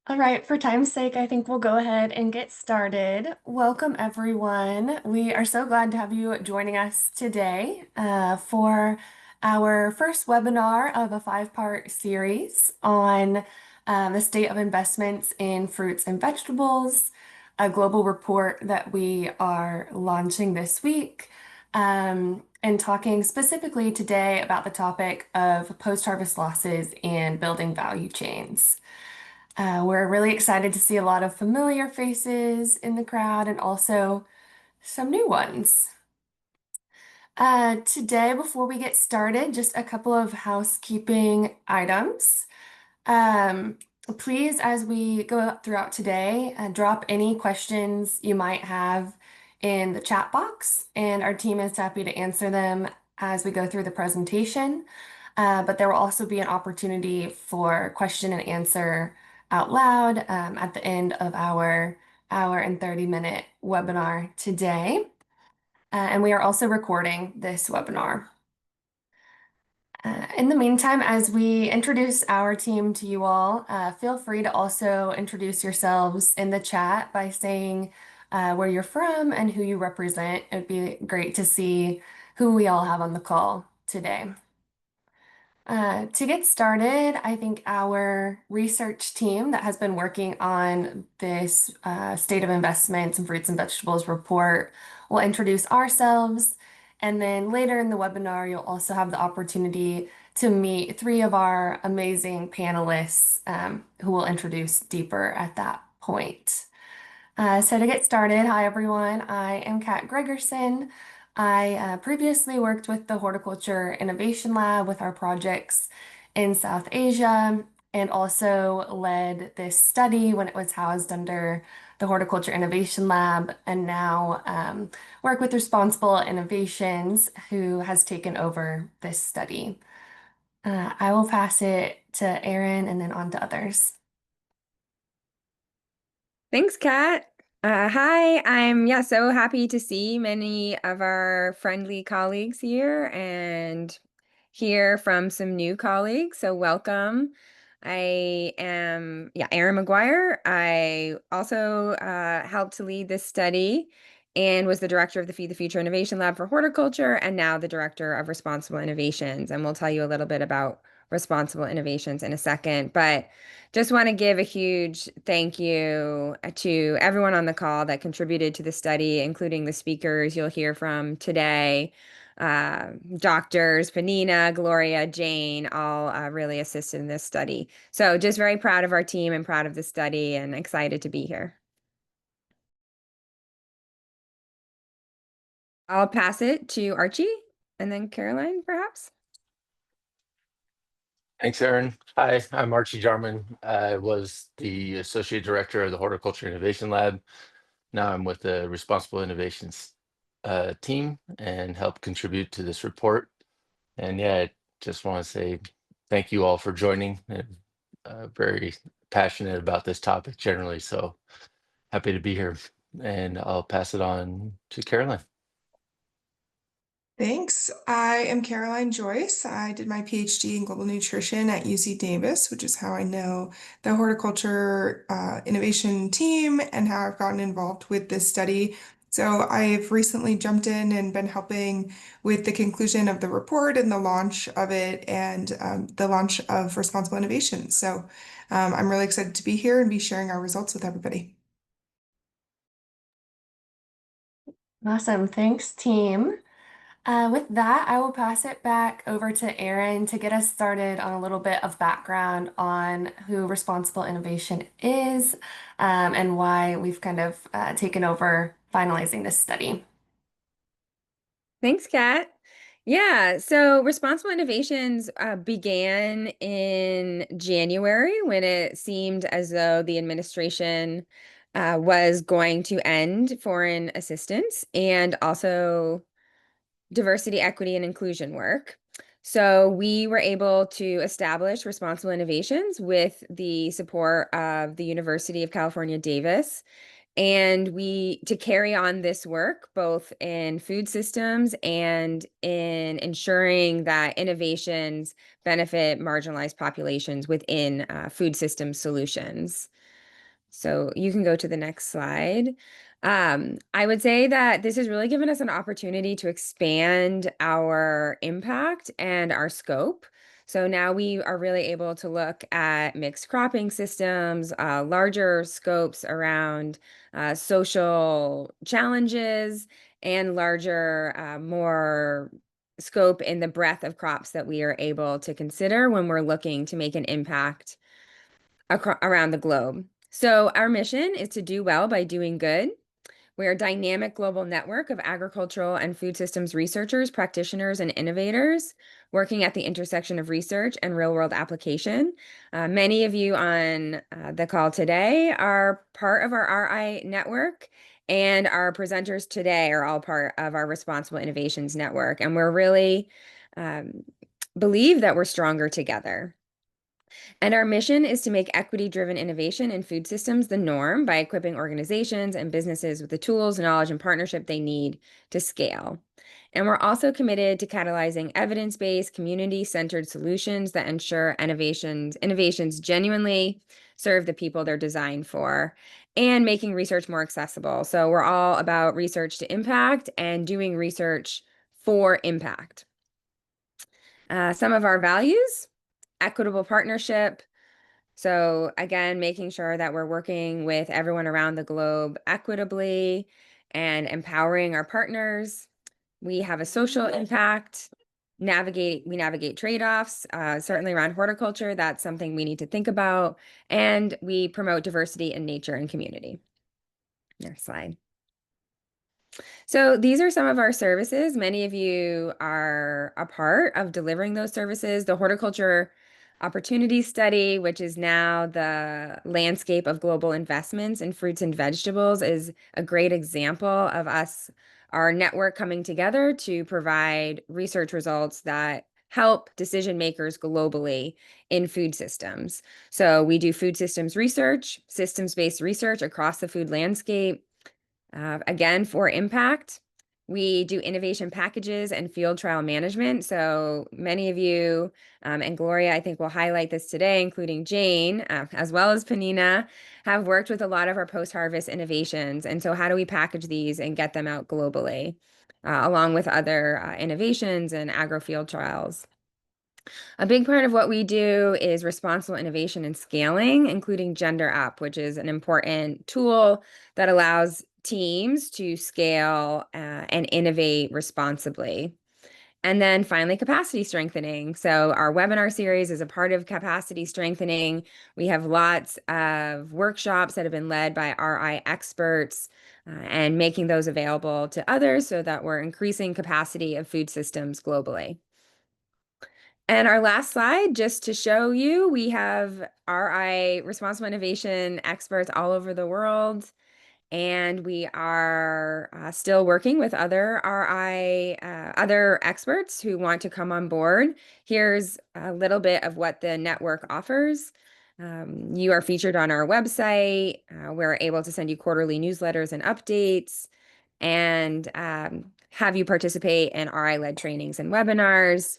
All right, for time's sake, I think we'll go ahead and get started. Welcome, everyone. We are so glad to have you joining us today for our first webinar of a five-part series on the state of investments in fruits and vegetables, a global report that we are launching this week, and talking specifically today about the topic of post-harvest losses and building value chains. We're really excited to see a lot of familiar faces in the crowd and also some new ones. Today, before we get started, just a couple of housekeeping items. Um, Please, as we go throughout today, drop any questions you might have in the chat box, and our team is happy to answer them as we go through the presentation. But there will also be an opportunity for question and answer out loud at the end of our hour and 30-minute webinar today. And we are also recording this webinar. In the meantime, as we introduce our team to you all, feel free to also introduce yourselves in the chat by saying where you're from and who you represent. It would be great to see who we all have on the call today. To get started, I think our research team that has been working on this State of Investments in Fruits and Vegetables report will introduce ourselves. And then later in the webinar, you'll also have the opportunity to meet three of our amazing panelists who will introduce deeper at that point. So to get started, hi everyone, I am Kat Gregerson. I previously worked with the Horticulture Innovation Lab with our projects in South Asia and also led this study when it was housed under the Horticulture Innovation Lab and now work with Responsible Innovations, who has taken over this study. I will pass it to Erin and then on to others. Thanks, Kat. Hi, I'm so happy to see many of our friendly colleagues here and hear from some new colleagues. So welcome. I am Erin McGuire. I also helped to lead this study and was the director of the Feed the Future Innovation Lab for Horticulture and now the director of Responsible Innovations. And we'll tell you a little bit about Responsible Innovations in a second. But just want to give a huge thank you to everyone on the call that contributed to the study, including the speakers you'll hear from today. Doctors, Panina, Gloria, Jane, all really assisted in this study. So just very proud of our team and proud of the study and excited to be here. I'll pass it to Archie and then Caroline, perhaps. Thanks, Erin. Hi, I'm Archie Jarman. I was the Associate Director of the Horticulture Innovation Lab. Now I'm with the Responsible Innovations team and help contribute to this report. And I just want to say thank you all for joining. I'm very passionate about this topic generally, so happy to be here. And I'll pass it on to Caroline. Thanks. I am Caroline Joyce. I did my PhD in global nutrition at UC Davis, which is how I know the horticulture innovation team and how I've gotten involved with this study. So I've recently jumped in and been helping with the conclusion of the report and the launch of it and the launch of Responsible Innovation. So I'm really excited to be here and be sharing our results with everybody. Awesome. Thanks, team. With that, I will pass it back over to Erin to get us started on a little bit of background on who Responsible Innovation is and why we've kind of taken over finalizing this study. Thanks, Kat. So Responsible Innovations began in January when it seemed as though the administration was going to end foreign assistance and also diversity, equity, and inclusion work. So we were able to establish Responsible Innovations with the support of the University of California, Davis. And to carry on this work, both in food systems and in ensuring that innovations benefit marginalized populations within food system solutions. So you can go to the next slide. I would say that this has really given us an opportunity to expand our impact and our scope. So now we are really able to look at mixed cropping systems, larger scopes around social challenges, and larger, more scope in the breadth of crops that we are able to consider when we're looking to make an impact around the globe. So our mission is to do well by doing good. We're a dynamic global network of agricultural and food systems researchers, practitioners, and innovators working at the intersection of research and real-world application. Many of you on the call today are part of our RI network, and our presenters today are all part of our Responsible Innovations Network. And we're really believe that we're stronger together. And our mission is to make equity-driven innovation in food systems the norm by equipping organizations and businesses with the tools, knowledge, and partnership they need to scale. And we're also committed to catalyzing evidence-based, community-centered solutions that ensure innovations genuinely serve the people they're designed for, and making research more accessible. So we're all about research to impact and doing research for impact. Some of our values: equitable partnership. So again, making sure that we're working with everyone around the globe equitably and empowering our partners. We have a social impact. We navigate trade-offs, certainly around horticulture. That's something we need to think about. And we promote diversity in nature and community. Next slide. So these are some of our services. Many of you are a part of delivering those services. The Horticulture Opportunity Study, which is now the landscape of global investments in fruits and vegetables, is a great example of our network coming together to provide research results that help decision makers globally in food systems. So we do food systems research, systems-based research across the food landscape. Again, for impact, we do innovation packages and field trial management. So many of you, and Gloria, I think will highlight this today, including Jane, as well as Panina, have worked with a lot of our post-harvest innovations. And so how do we package these and get them out globally, along with other innovations and agro field trials? A big part of what we do is responsible innovation and scaling, including Gender Up, which is an important tool that allows teams to scale and innovate responsibly. And then finally, capacity strengthening. So our webinar series is a part of capacity strengthening. We have lots of workshops that have been led by RI experts and making those available to others so that we're increasing capacity of food systems globally. And our last slide, just to show you, we have RI responsible innovation experts all over the world, and we are still working with other other experts who want to come on board. Here's a little bit of what the network offers. You are featured on our website. We're able to send you quarterly newsletters and updates, and have you participate in RI-led trainings and webinars,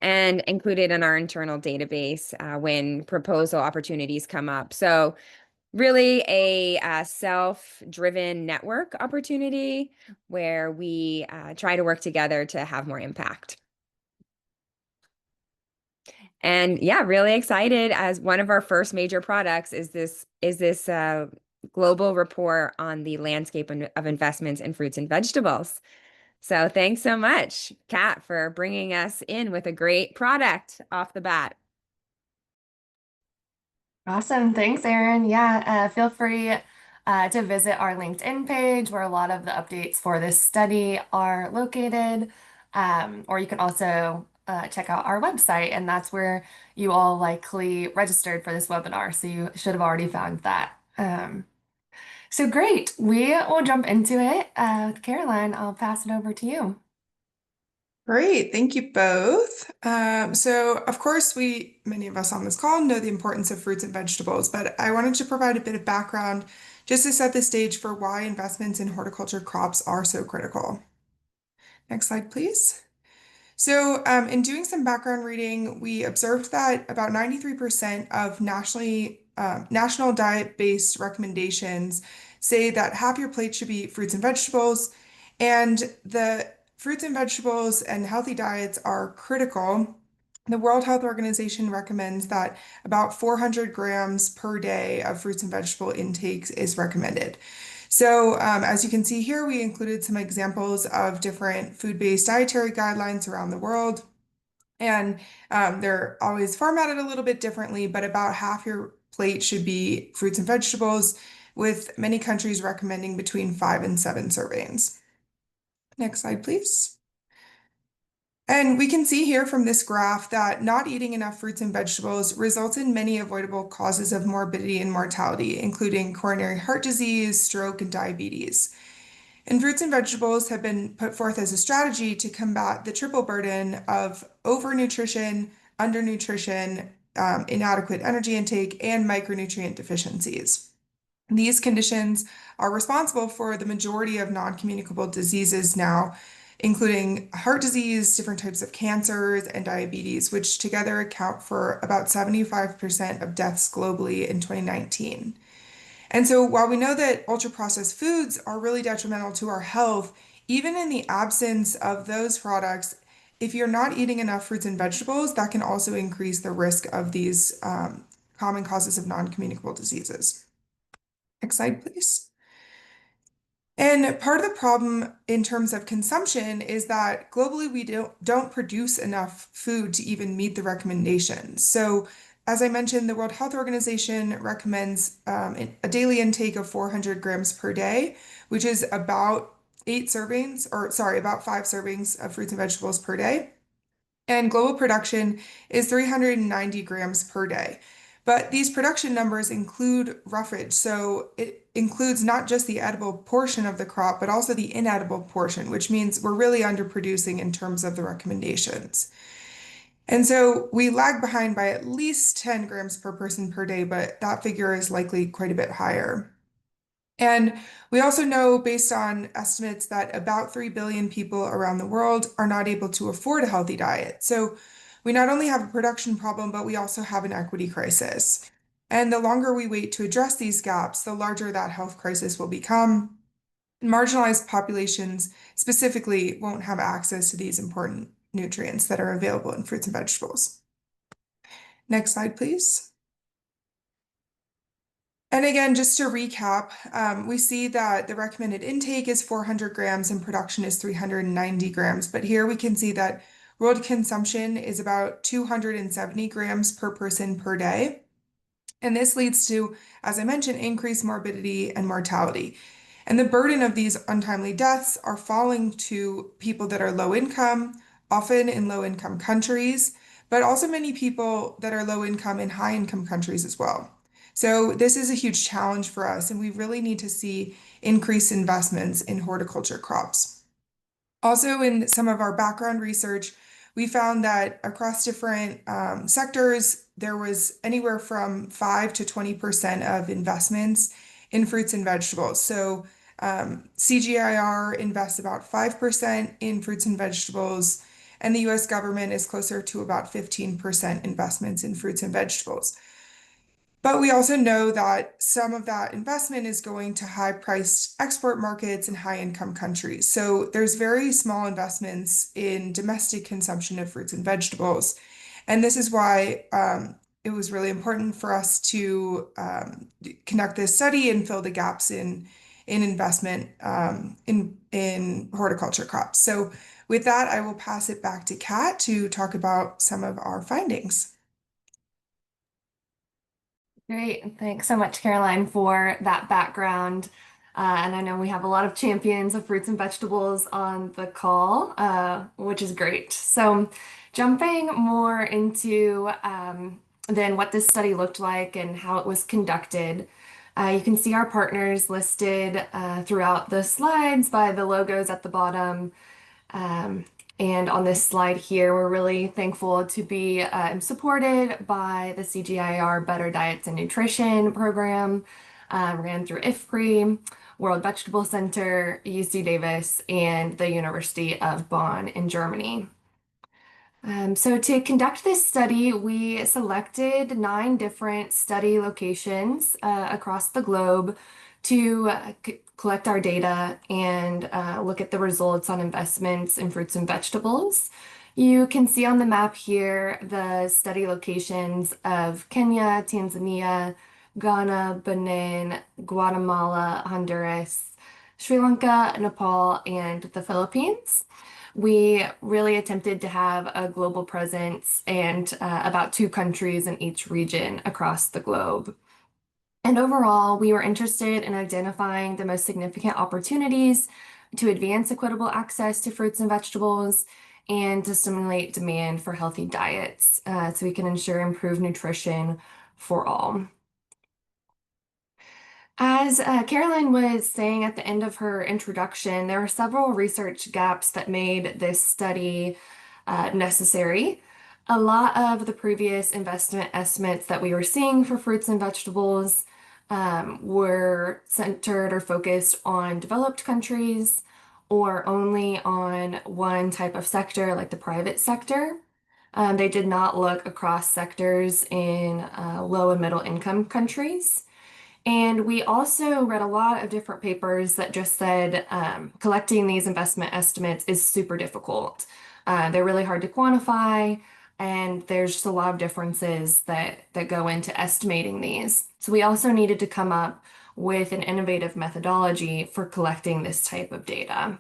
and included in our internal database when proposal opportunities come up. So really a self-driven network opportunity where we try to work together to have more impact. And yeah, really excited, as one of our first major products is this global report on the landscape of investments in fruits and vegetables. So thanks so much, Kat, for bringing us in with a great product off the bat. Awesome. Thanks, Erin. Yeah, feel free to visit our LinkedIn page where a lot of the updates for this study are located. Or you can also check out our website, and that's where you all likely registered for this webinar. So you should have already found that. So great. We will jump into it. With Caroline, I'll pass it over to you. Great, thank you both. So of course, many of us on this call know the importance of fruits and vegetables, but I wanted to provide a bit of background just to set the stage for why investments in horticulture crops are so critical. Next slide, please. So in doing some background reading, we observed that about 93% of nationally national diet-based recommendations say that half your plate should be fruits and vegetables, and the fruits and vegetables and healthy diets are critical. The World Health Organization recommends that about 400 grams per day of fruits and vegetable intakes is recommended. So, as you can see here, we included some examples of different food-based dietary guidelines around the world. And they're always formatted a little bit differently, but about half your plate should be fruits and vegetables, with many countries recommending between 5 and 7 servings. Next slide, please. And we can see here from this graph that not eating enough fruits and vegetables results in many avoidable causes of morbidity and mortality, including coronary heart disease, stroke, and diabetes. And fruits and vegetables have been put forth as a strategy to combat the triple burden of overnutrition, undernutrition, inadequate energy intake, and micronutrient deficiencies. These conditions are responsible for the majority of non-communicable diseases now, including heart disease, different types of cancers, and diabetes, which together account for about 75% of deaths globally in 2019. And so while we know that ultra-processed foods are really detrimental to our health, even in the absence of those products, if you're not eating enough fruits and vegetables, that can also increase the risk of these common causes of non-communicable diseases. Next slide, please. And part of the problem in terms of consumption is that globally we don't produce enough food to even meet the recommendations. So as I mentioned, the World Health Organization recommends a daily intake of 400 grams per day, which is about 5 servings of fruits and vegetables per day. And global production is 390 grams per day. But these production numbers include roughage, so it includes not just the edible portion of the crop, but also the inedible portion, which means we're really underproducing in terms of the recommendations. And so we lag behind by at least 10 grams per person per day, but that figure is likely quite a bit higher. And we also know, based on estimates, that about 3 billion people around the world are not able to afford a healthy diet. So we not only have a production problem, but we also have an equity crisis. And the longer we wait to address these gaps, the larger that health crisis will become. Marginalized populations specifically won't have access to these important nutrients that are available in fruits and vegetables. Next slide, please. And again, just to recap, we see that the recommended intake is 400 grams and production is 390 grams. But here we can see that world consumption is about 270 grams per person per day. And this leads to, as I mentioned, increased morbidity and mortality. And the burden of these untimely deaths are falling to people that are low income, often in low income countries, but also many people that are low income in high income countries as well. So this is a huge challenge for us, and we really need to see increased investments in horticulture crops. Also, in some of our background research, we found that across different sectors, there was anywhere from 5 to 20% of investments in fruits and vegetables. So CGIAR invests about 5% in fruits and vegetables, and the US government is closer to about 15% investments in fruits and vegetables. But we also know that some of that investment is going to high-priced export markets and high-income countries. So there's very small investments in domestic consumption of fruits and vegetables. And this is why it was really important for us to conduct this study and fill the gaps in investment in horticulture crops. So with that, I will pass it back to Kat to talk about some of our findings. Great. Thanks so much, Caroline, for that background. And I know we have a lot of champions of fruits and vegetables on the call, which is great. So jumping more into then what this study looked like and how it was conducted, you can see our partners listed throughout the slides by the logos at the bottom. And on this slide here, we're really thankful to be supported by the CGIAR Better Diets and Nutrition program, ran through IFPRI, World Vegetable Center, UC Davis, and the University of Bonn in Germany. So to conduct this study, we selected 9 different study locations across the globe to collect our data and look at the results on investments in fruits and vegetables. You can see on the map here the study locations of Kenya, Tanzania, Ghana, Benin, Guatemala, Honduras, Sri Lanka, Nepal, and the Philippines. We really attempted to have a global presence and about 2 countries in each region across the globe. And overall, we were interested in identifying the most significant opportunities to advance equitable access to fruits and vegetables and to stimulate demand for healthy diets so we can ensure improved nutrition for all. As Caroline was saying at the end of her introduction, there were several research gaps that made this study necessary. A lot of the previous investment estimates that we were seeing for fruits and vegetables were centered or focused on developed countries or only on one type of sector, like the private sector. They did not look across sectors in low and middle income countries. And we also read a lot of different papers that just said collecting these investment estimates is super difficult. They're really hard to quantify, and there's just a lot of differences that go into estimating these. So we also needed to come up with an innovative methodology for collecting this type of data.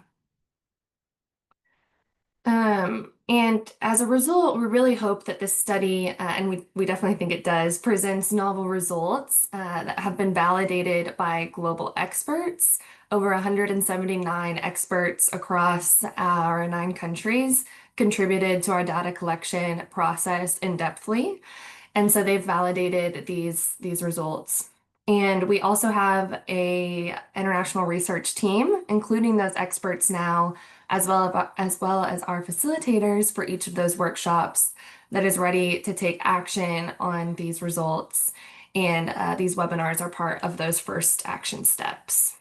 And as a result, we really hope that this study, and we definitely think it does, presents novel results that have been validated by global experts. Over 179 experts across our 9 countries contributed to our data collection process in-depthly. And so they've validated these results. And we also have a international research team, including those experts now, as well as our facilitators for each of those workshops that is ready to take action on these results. And these webinars are part of those first action steps.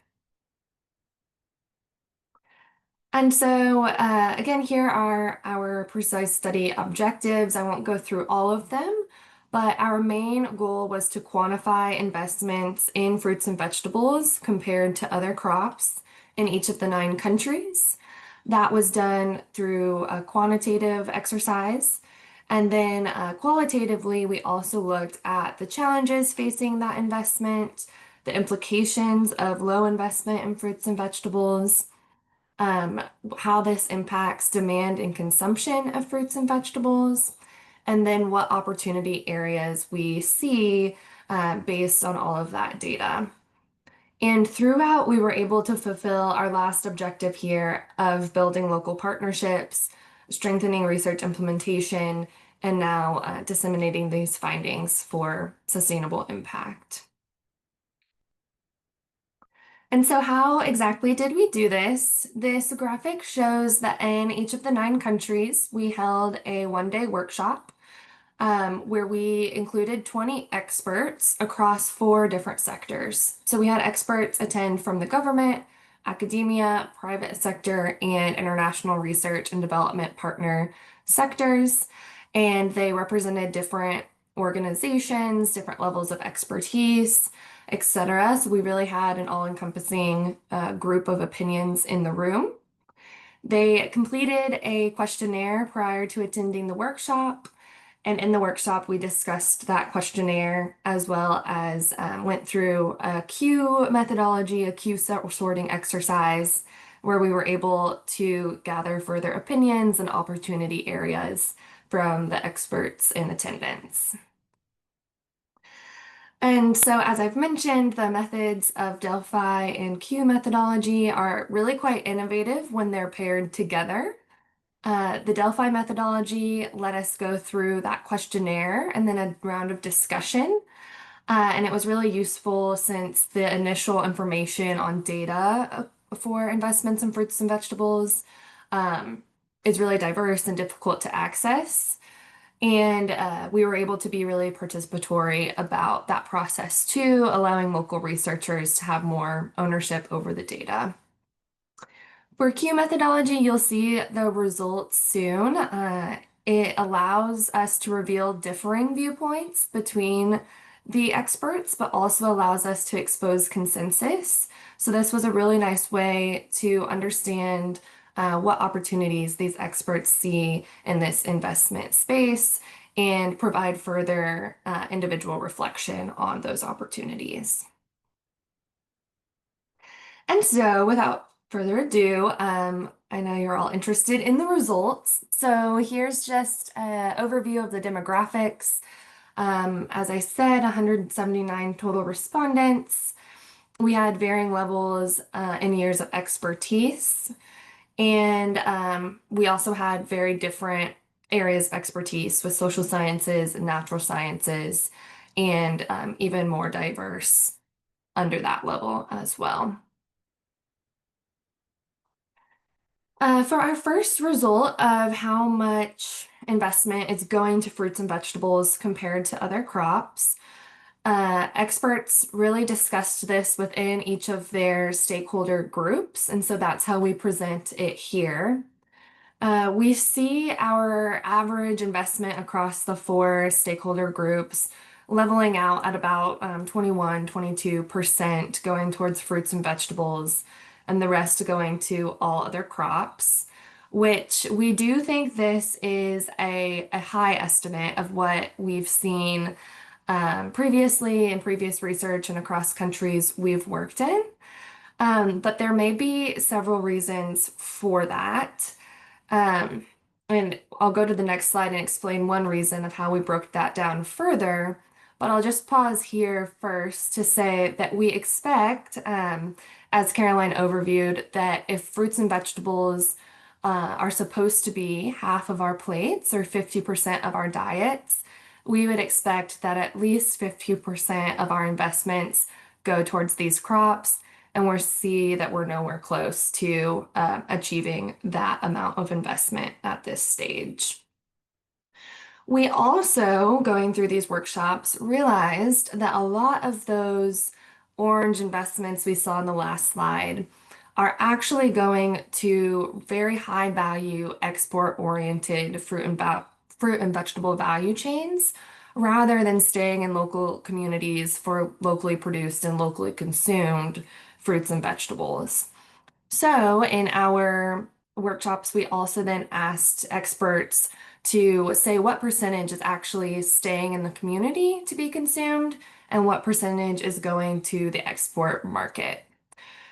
And so again, here are our precise study objectives. I won't go through all of them, but our main goal was to quantify investments in fruits and vegetables compared to other crops in each of the 9 countries. That was done through a quantitative exercise. And then qualitatively, we also looked at the challenges facing that investment, the implications of low investment in fruits and vegetables, how this impacts demand and consumption of fruits and vegetables, and then what opportunity areas we see based on all of that data. And throughout, we were able to fulfill our last objective here of building local partnerships, strengthening research implementation, and now disseminating these findings for sustainable impact. And so how exactly did we do this? This graphic shows that in each of the 9 countries, we held a one-day workshop where we included 20 experts across 4 different sectors. So we had experts attend from the government, academia, private sector, and international research and development partner sectors. And they represented different organizations, different levels of expertise, etc. So we really had an all-encompassing group of opinions in the room. They completed a questionnaire prior to attending the workshop. And in the workshop, we discussed that questionnaire as well as went through a queue methodology, a queue sorting exercise, where we were able to gather further opinions and opportunity areas from the experts in attendance. And so, as I've mentioned, the methods of Delphi and Q methodology are really quite innovative when they're paired together. The Delphi methodology let us go through that questionnaire and then a round of discussion. And it was really useful since the initial information on data for investments in fruits and vegetables is really diverse and difficult to access. And we were able to be really participatory about that process too, allowing local researchers to have more ownership over the data. For Q methodology, you'll see the results soon. It allows us to reveal differing viewpoints between the experts, but also allows us to expose consensus. So this was a really nice way to understand what opportunities these experts see in this investment space and provide further individual reflection on those opportunities. And so, without further ado, I know you're all interested in the results. So here's just an overview of the demographics. As I said, 179 total respondents. We had varying levels in years of expertise, and we also had very different areas of expertise with social sciences and natural sciences, and even more diverse under that level as well. For our first result of how much investment is going to fruits and vegetables compared to other crops, experts really discussed this within each of their stakeholder groups, and so that's how we present it here. We see our average investment across the four stakeholder groups leveling out at about 21, 22% going towards fruits and vegetables, and the rest going to all other crops, which we do think this is a high estimate of what we've seen previously in previous research and across countries we've worked in. But there may be several reasons for that. Um, and I'll go to the next slide and explain one reason of how we broke that down further. But I'll just pause here first to say that we expect, as Caroline overviewed, that if fruits and vegetables are supposed to be half of our plates or 50% of our diets, we would expect that at least 50% of our investments go towards these crops, and we'll see that we're nowhere close to achieving that amount of investment at this stage. We also, going through these workshops, realized that a lot of those orange investments we saw in the last slide are actually going to very high value export-oriented fruit and vegetable value chains rather than staying in local communities for locally produced and locally consumed fruits and vegetables. So, in our workshops, we also then asked experts to say what percentage is actually staying in the community to be consumed and what percentage is going to the export market.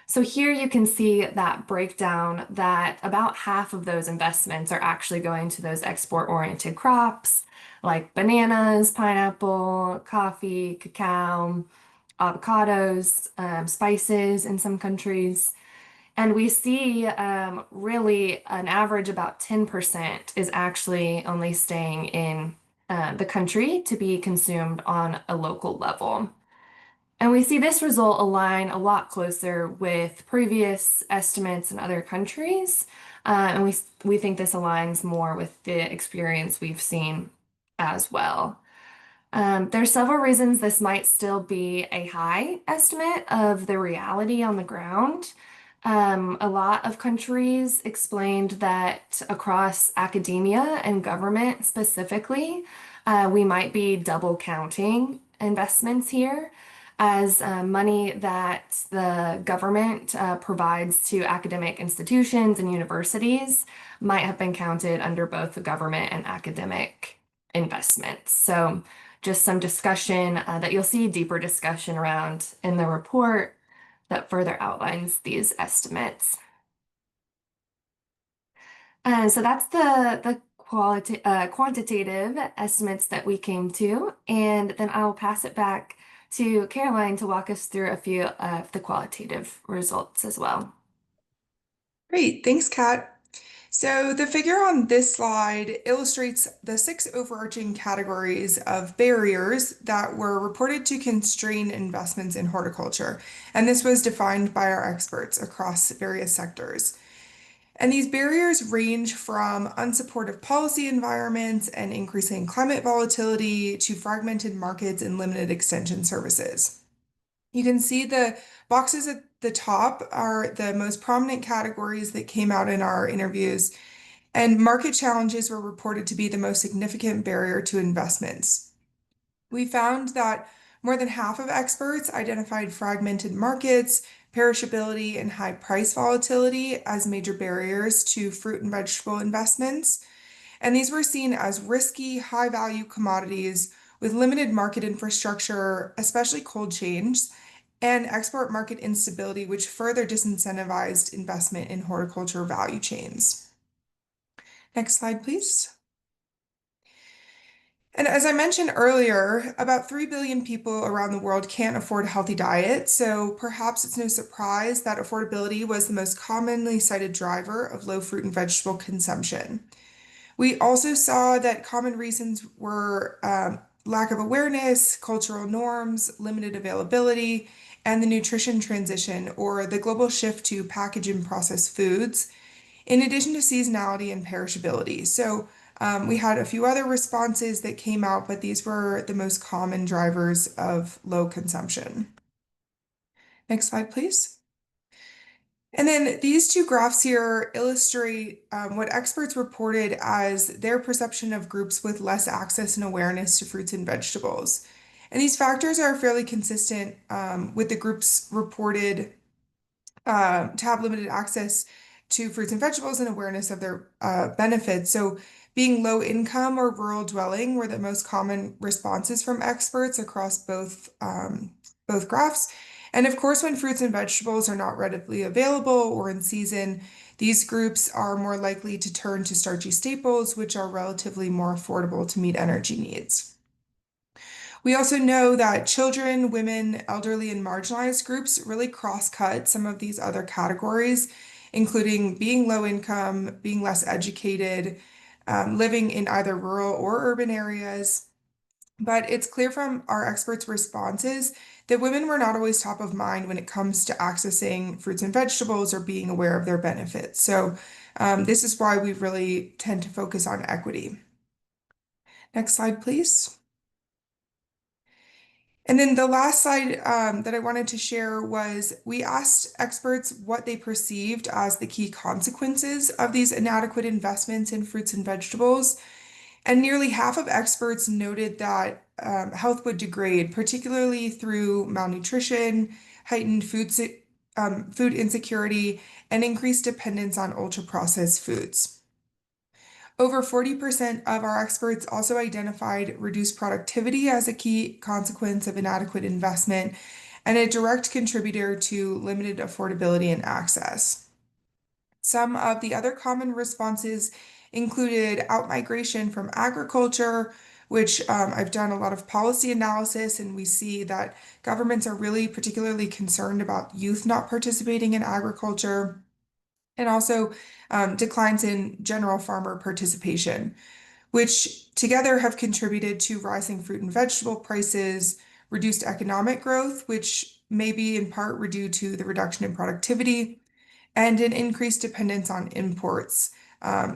So here you can see that breakdown that about half of those investments are actually going to those export-oriented crops like bananas, pineapple, coffee, cacao, avocados, spices in some countries. And we see really an average about 10% is actually only staying in the country to be consumed on a local level. And we see this result align a lot closer with previous estimates in other countries. And we think this aligns more with the experience we've seen as well. There's several reasons this might still be a high estimate of the reality on the ground. A lot of countries explained that across academia and government specifically, we might be double counting investments here as money that the government provides to academic institutions and universities might have been counted under both the government and academic investments. So just some discussion that you'll see deeper discussion around in the report that further outlines these estimates. So that's the quantitative estimates that we came to, and then I'll pass it back to Caroline to walk us through a few of the qualitative results as well. Great, thanks, Kat. So the figure on this slide illustrates the 6 overarching categories of barriers that were reported to constrain investments in horticulture. And this was defined by our experts across various sectors. And these barriers range from unsupportive policy environments and increasing climate volatility to fragmented markets and limited extension services. You can see the boxes at the top are the most prominent categories that came out in our interviews. and market challenges were reported to be the most significant barrier to investments. We found that more than half of experts identified fragmented markets, perishability, and high price volatility as major barriers to fruit and vegetable investments. And these were seen as risky, high value commodities with limited market infrastructure, especially cold chains, and export market instability, which further disincentivized investment in horticulture value chains. Next slide, please. And as I mentioned earlier, about 3 billion people around the world can't afford a healthy diet, so perhaps it's no surprise that affordability was the most commonly cited driver of low fruit and vegetable consumption. We also saw that common reasons were lack of awareness, cultural norms, limited availability, and the nutrition transition, or the global shift to packaged and processed foods, in addition to seasonality and perishability. So we had a few other responses that came out, but these were the most common drivers of low consumption. Next slide, please. And then these two graphs here illustrate what experts reported as their perception of groups with less access and awareness to fruits and vegetables. And these factors are fairly consistent with the groups reported to have limited access to fruits and vegetables and awareness of their benefits. So being low income or rural dwelling were the most common responses from experts across both graphs. And of course, when fruits and vegetables are not readily available or in season, these groups are more likely to turn to starchy staples, which are relatively more affordable to meet energy needs. We also know that children, women, elderly, and marginalized groups really cross-cut some of these other categories, including being low income, being less educated, living in either rural or urban areas. But it's clear from our experts' responses that women were not always top of mind when it comes to accessing fruits and vegetables or being aware of their benefits. So this is why we really tend to focus on equity. Next slide, please. And then the last slide that I wanted to share was we asked experts what they perceived as the key consequences of these inadequate investments in fruits and vegetables. And nearly half of experts noted that health would degrade, particularly through malnutrition, heightened food insecurity, and increased dependence on ultra-processed foods. Over 40% of our experts also identified reduced productivity as a key consequence of inadequate investment and a direct contributor to limited affordability and access. Some of the other common responses included outmigration from agriculture, which I've done a lot of policy analysis, and we see that governments are really particularly concerned about youth not participating in agriculture, and also declines in general farmer participation, which together have contributed to rising fruit and vegetable prices, reduced economic growth, which may be in part due to the reduction in productivity, and an increased dependence on imports,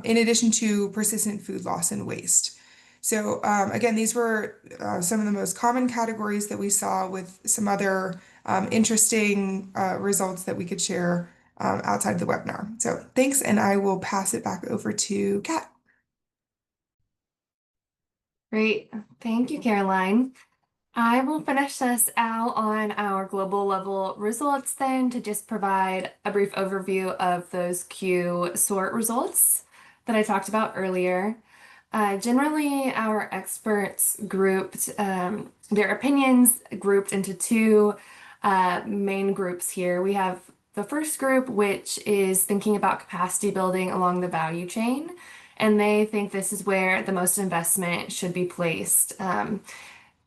in addition to persistent food loss and waste. So again, these were some of the most common categories that we saw, with some other interesting results that we could share outside of the webinar. So thanks, and I will pass it back over to Kat. Great. Thank you, Caroline. I will finish this out on our global level results then to just provide a brief overview of those Q sort results that I talked about earlier. Generally, our experts grouped their opinions grouped into two main groups here. We have the first group, which is thinking about capacity building along the value chain, and they think this is where the most investment should be placed.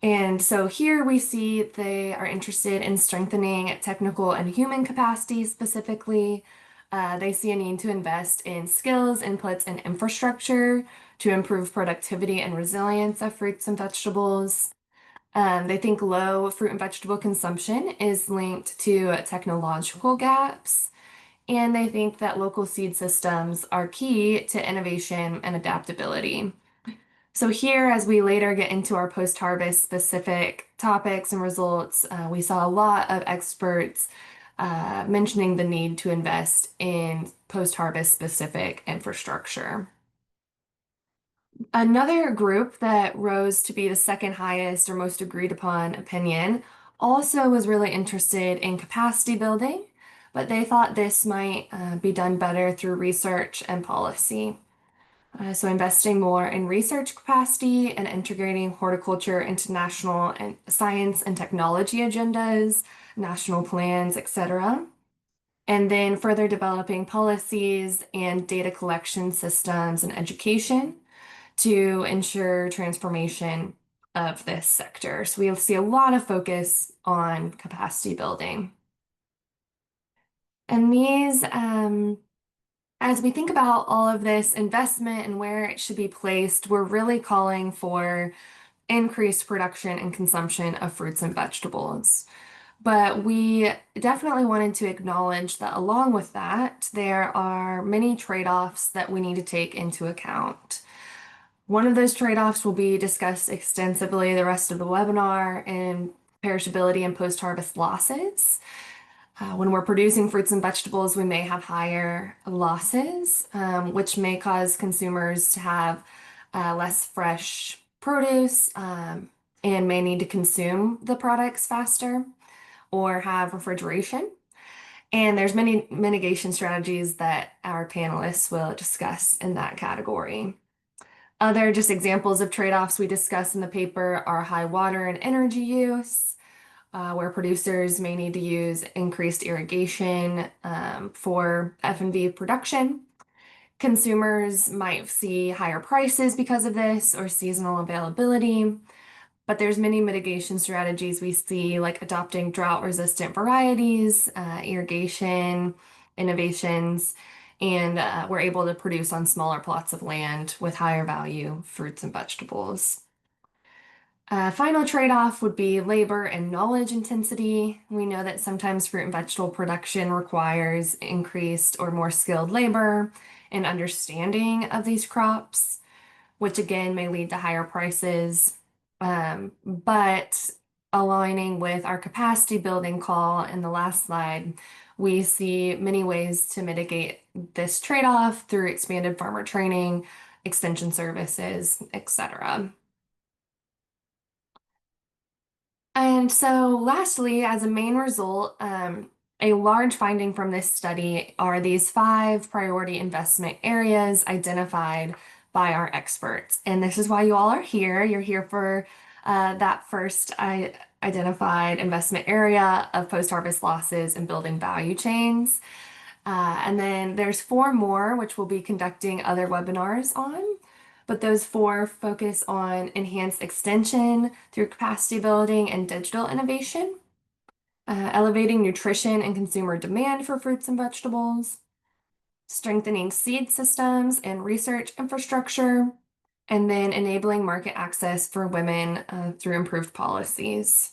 And so here we see they are interested in strengthening technical and human capacity specifically. They see a need to invest in skills, inputs, and infrastructure to improve productivity and resilience of fruits and vegetables. They think low fruit and vegetable consumption is linked to technological gaps, and they think that local seed systems are key to innovation and adaptability. So here, as we later get into our post-harvest specific topics and results, we saw a lot of experts mentioning the need to invest in post-harvest specific infrastructure. Another group that rose to be the second highest or most agreed upon opinion also was really interested in capacity building, but they thought this might be done better through research and policy. So investing more in research capacity and integrating horticulture into national and science and technology agendas, national plans, etc. And then further developing policies and data collection systems and education to ensure transformation of this sector. So we'll see a lot of focus on capacity building. And these, as we think about all of this investment and where it should be placed, we're really calling for increased production and consumption of fruits and vegetables. But we definitely wanted to acknowledge that along with that, there are many trade-offs that we need to take into account. One of those trade-offs will be discussed extensively the rest of the webinar in perishability and post-harvest losses. When we're producing fruits and vegetables, we may have higher losses, which may cause consumers to have less fresh produce and may need to consume the products faster or have refrigeration. And there's many mitigation strategies that our panelists will discuss in that category. Other just examples of trade-offs we discuss in the paper are high water and energy use, where producers may need to use increased irrigation for F&V production. Consumers might see higher prices because of this or seasonal availability, but there's many mitigation strategies we see, like adopting drought-resistant varieties, irrigation innovations, and we're able to produce on smaller plots of land with higher value fruits and vegetables. Final trade-off would be labor and knowledge intensity. We know that sometimes fruit and vegetable production requires increased or more skilled labor and understanding of these crops, which again may lead to higher prices. But aligning with our capacity building call in the last slide, we see many ways to mitigate this trade-off through expanded farmer training, extension services, etc. And so lastly, as a main result, a large finding from this study are these 5 priority investment areas identified by our experts. And this is why you all are here. You're here for that first identified investment area of post-harvest losses and building value chains. And then there's 4 more, which we'll be conducting other webinars on. But those 4 focus on enhanced extension through capacity building and digital innovation, elevating nutrition and consumer demand for fruits and vegetables, strengthening seed systems and research infrastructure, and then enabling market access for women through improved policies.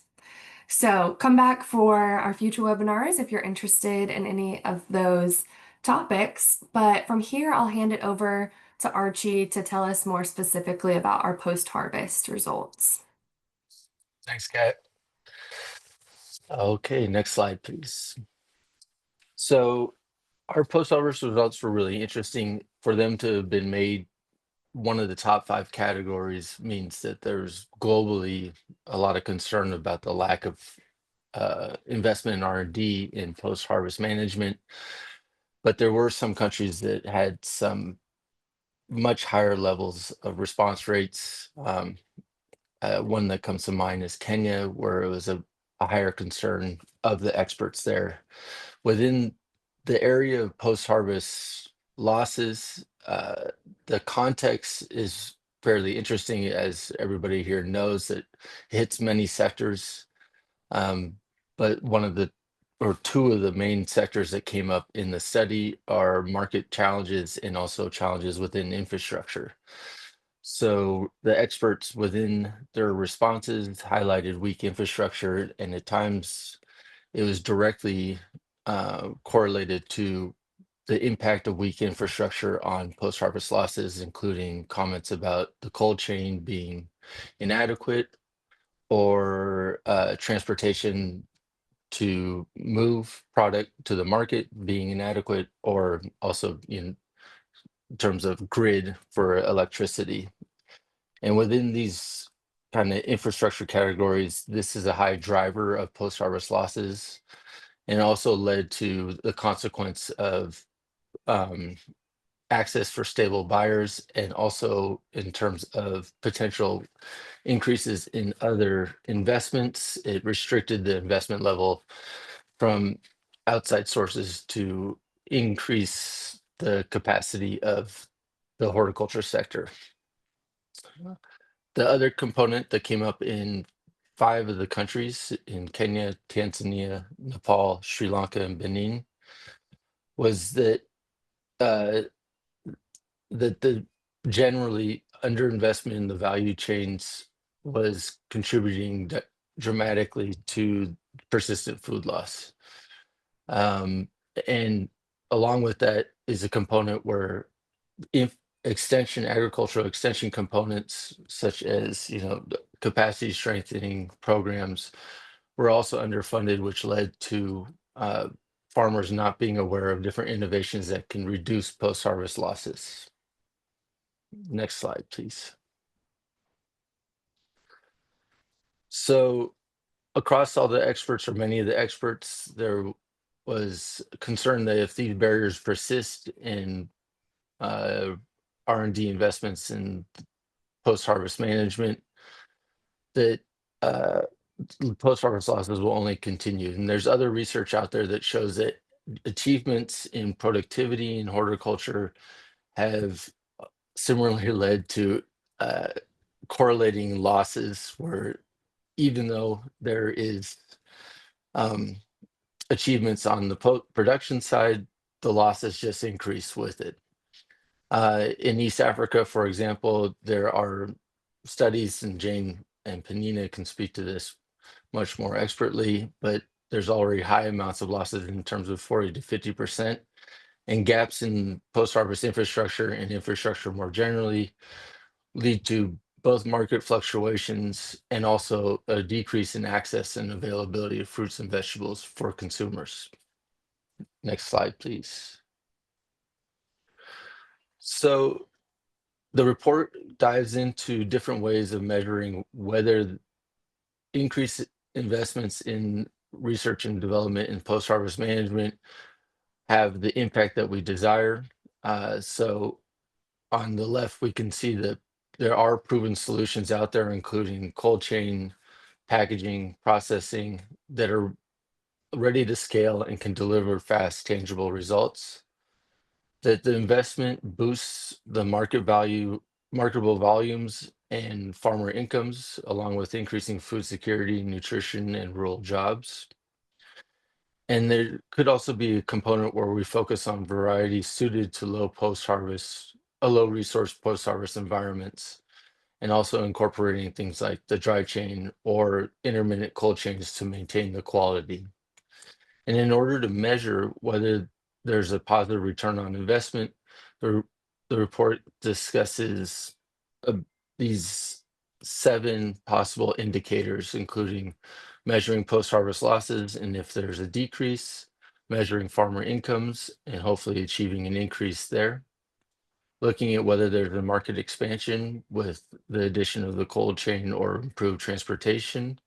So come back for our future webinars if you're interested in any of those topics. But from here, I'll hand it over to Archie to tell us more specifically about our post-harvest results. Thanks, Kat. Okay, next slide, please. So our post-harvest results were really interesting. For them to have been made one of the top 5 categories means that there's globally a lot of concern about the lack of investment in R&D in post-harvest management. But there were some countries that had some much higher levels of response rates. One that comes to mind is Kenya, where it was a higher concern of the experts there. Within the area of post-harvest losses, the context is fairly interesting, as everybody here knows, that hits many sectors. But one of the, or 2 of the main sectors that came up in the study are market challenges and also challenges within infrastructure. So the experts within their responses highlighted weak infrastructure, and at times it was directly correlated to the impact of weak infrastructure on post-harvest losses, including comments about the cold chain being inadequate or transportation to move product to the market being inadequate, or also in terms of grid for electricity. And within these kind of infrastructure categories, this is a high driver of post-harvest losses, and also led to the consequence of access for stable buyers, and also in terms of potential increases in other investments. It restricted the investment level from outside sources to increase the capacity of the horticulture sector. The other component that came up in 5 of the countries, in Kenya, Tanzania, Nepal, Sri Lanka, and Benin, was that the generally underinvestment in the value chains was contributing dramatically to persistent food loss. And along with that is a component where if agricultural extension components such as capacity strengthening programs were also underfunded, which led to farmers not being aware of different innovations that can reduce post-harvest losses. Next slide, please. So across all the experts, or many of the experts, there was concern that if these barriers persist in R&D investments in post-harvest management, that post-harvest losses will only continue. And there's other research out there that shows that achievements in productivity in horticulture have similarly led to correlating losses, where even though there is achievements on the production side, the losses just increase with it. In East Africa, for example, there are studies, and Jane and Penina can speak to this much more expertly, but there's already high amounts of losses in terms of 40 to 50%, and gaps in post-harvest infrastructure and infrastructure more generally lead to both market fluctuations and also a decrease in access and availability of fruits and vegetables for consumers. Next slide, please. So the report dives into different ways of measuring whether increased investments in research and development and post-harvest management have the impact that we desire. So on the left, we can see that there are proven solutions out there, including cold chain, packaging, processing, that are ready to scale and can deliver fast, tangible results. That the investment boosts the marketable volumes and farmer incomes, along with increasing food security, nutrition, and rural jobs. And there could also be a component where we focus on varieties suited to low resource post-harvest environments, and also incorporating things like the dry chain or intermittent cold chains to maintain the quality. And in order to measure whether there's a positive return on investment, the report discusses these 7 possible indicators, including measuring post-harvest losses, and if there's a decrease, measuring farmer incomes, and hopefully achieving an increase there. Looking at whether there's a market expansion with the addition of the cold chain or improved transportation,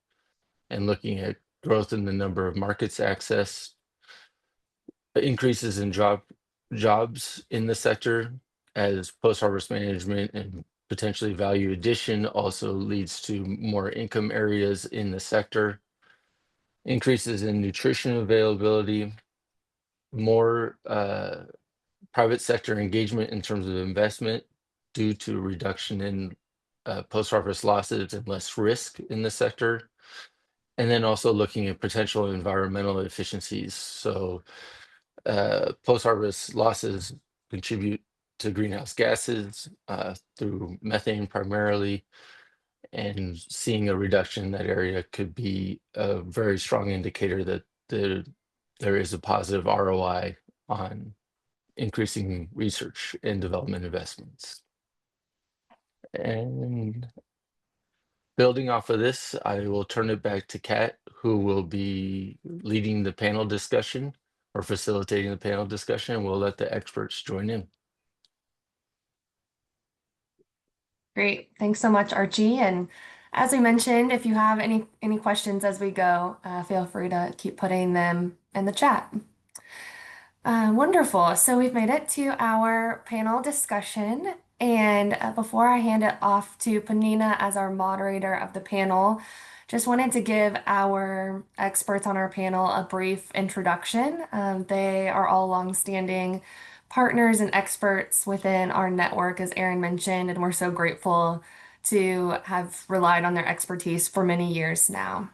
and looking at growth in the number of markets accessed, increases in jobs in the sector, as post-harvest management and potentially value addition also leads to more income areas in the sector, increases in nutrition availability, more private sector engagement in terms of investment due to reduction in post-harvest losses and less risk in the sector. And then also looking at potential environmental efficiencies. So post-harvest losses contribute to greenhouse gases through methane primarily, and seeing a reduction in that area could be a very strong indicator that there is a positive ROI on increasing research and development investments. And building off of this, I will turn it back to Kat, who will be leading the panel discussion or facilitating the panel discussion, and we'll let the experts join in. Great. Thanks so much, Archie. And as we mentioned, if you have any questions as we go, feel free to keep putting them in the chat. Wonderful. So we've made it to our panel discussion. And before I hand it off to Panina as our moderator of the panel, just wanted to give our experts on our panel a brief introduction. They are all longstanding partners and experts within our network, as Erin mentioned, and we're so grateful to have relied on their expertise for many years now.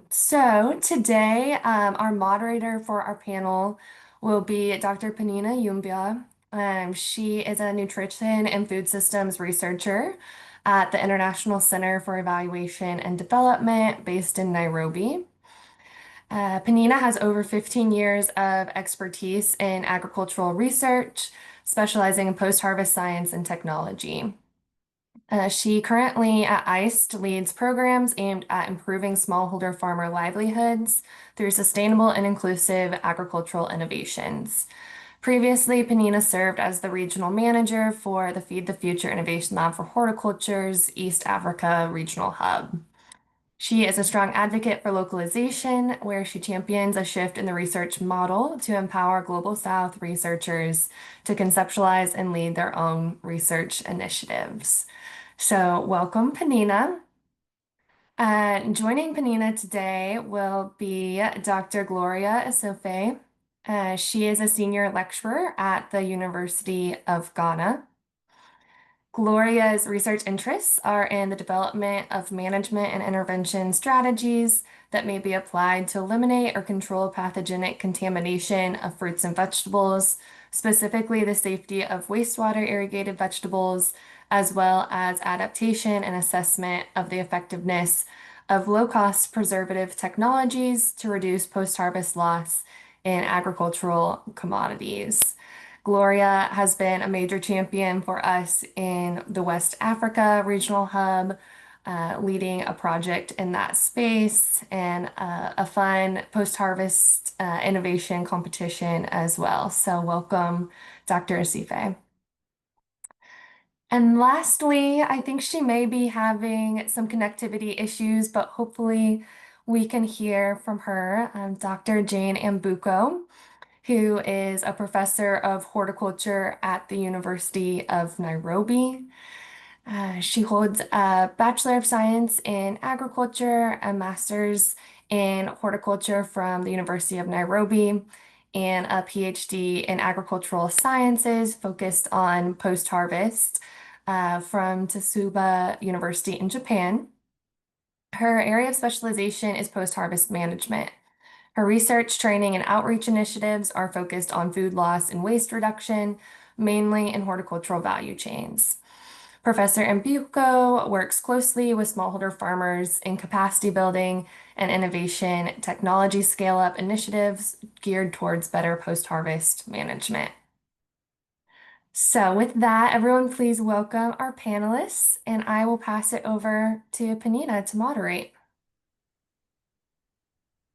So today, our moderator for our panel will be Dr. Panina Yumbia. She is a nutrition and food systems researcher at the International Center for Evaluation and Development based in Nairobi. Panina has over 15 years of expertise in agricultural research, specializing in post-harvest science and technology. She currently at ICE leads programs aimed at improving smallholder farmer livelihoods through sustainable and inclusive agricultural innovations. Previously, Panina served as the regional manager for the Feed the Future Innovation Lab for Horticulture's East Africa Regional Hub. She is a strong advocate for localization, where she champions a shift in the research model to empower Global South researchers to conceptualize and lead their own research initiatives. So, welcome, Panina. Joining Panina today will be Dr. Gloria Isofe. She is a senior lecturer at the University of Ghana. Gloria's research interests are in the development of management and intervention strategies that may be applied to eliminate or control pathogenic contamination of fruits and vegetables, specifically the safety of wastewater irrigated vegetables, as well as adaptation and assessment of the effectiveness of low-cost preservative technologies to reduce post-harvest loss in agricultural commodities. Gloria has been a major champion for us in the West Africa Regional Hub, leading a project in that space and a fun post-harvest innovation competition as well. So welcome, Dr. Asife. And lastly, I think she may be having some connectivity issues, but hopefully we can hear from her, Dr. Jane Ambuko, who is a professor of horticulture at the University of Nairobi. She holds a Bachelor of Science in Agriculture, a Master's in Horticulture from the University of Nairobi, and a PhD in Agricultural Sciences focused on post-harvest from Tsukuba University in Japan. Her area of specialization is post-harvest management. Her research, training, and outreach initiatives are focused on food loss and waste reduction, mainly in horticultural value chains. Professor Mbuko works closely with smallholder farmers in capacity building and innovation technology scale-up initiatives geared towards better post-harvest management. So with that, everyone please welcome our panelists, and I will pass it over to Panina to moderate.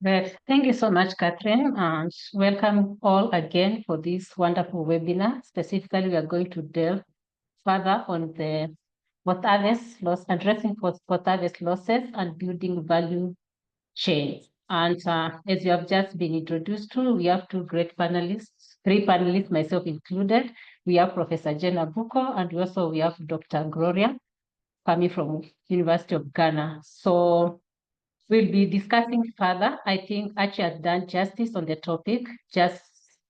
Great. Thank you so much, Katheryn, and welcome all again for this wonderful webinar. Specifically, we are going to delve further on the post-harvest loss, addressing post-harvest losses and building value chains. And as you have just been introduced to, we have two great panelists, three panelists, myself included. We have Professor Jane Ambuko, and we have Dr. Gloria coming from University of Ghana. So we'll be discussing further. I think Archie has done justice on the topic, just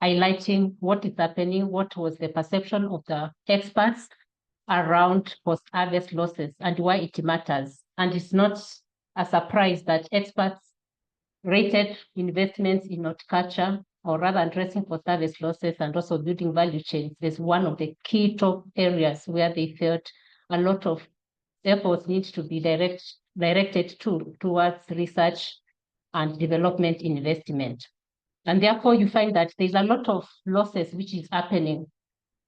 highlighting what is happening, what was the perception of the experts around post-harvest losses and why it matters. And it's not a surprise that experts rated investments in horticulture, or rather addressing post-harvest losses and also building value chains, as one of the key top areas where they felt a lot of efforts need to be directed towards research and development investment. And therefore, you find that there's a lot of losses which is happening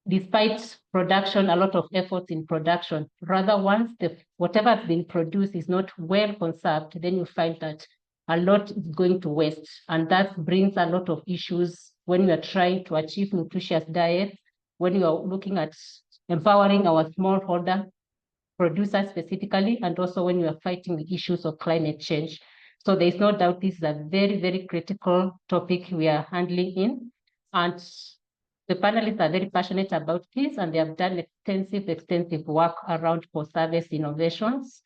despite production, a lot of efforts in production. Rather, once whatever has been produced is not well conserved, then you find that a lot is going to waste. And that brings a lot of issues when we are trying to achieve nutritious diet, when you are looking at empowering our smallholder producers specifically, and also when we are fighting the issues of climate change. So there is no doubt this is a very, very critical topic we are handling in. And the panelists are very passionate about this, and they have done extensive work around post-harvest innovations,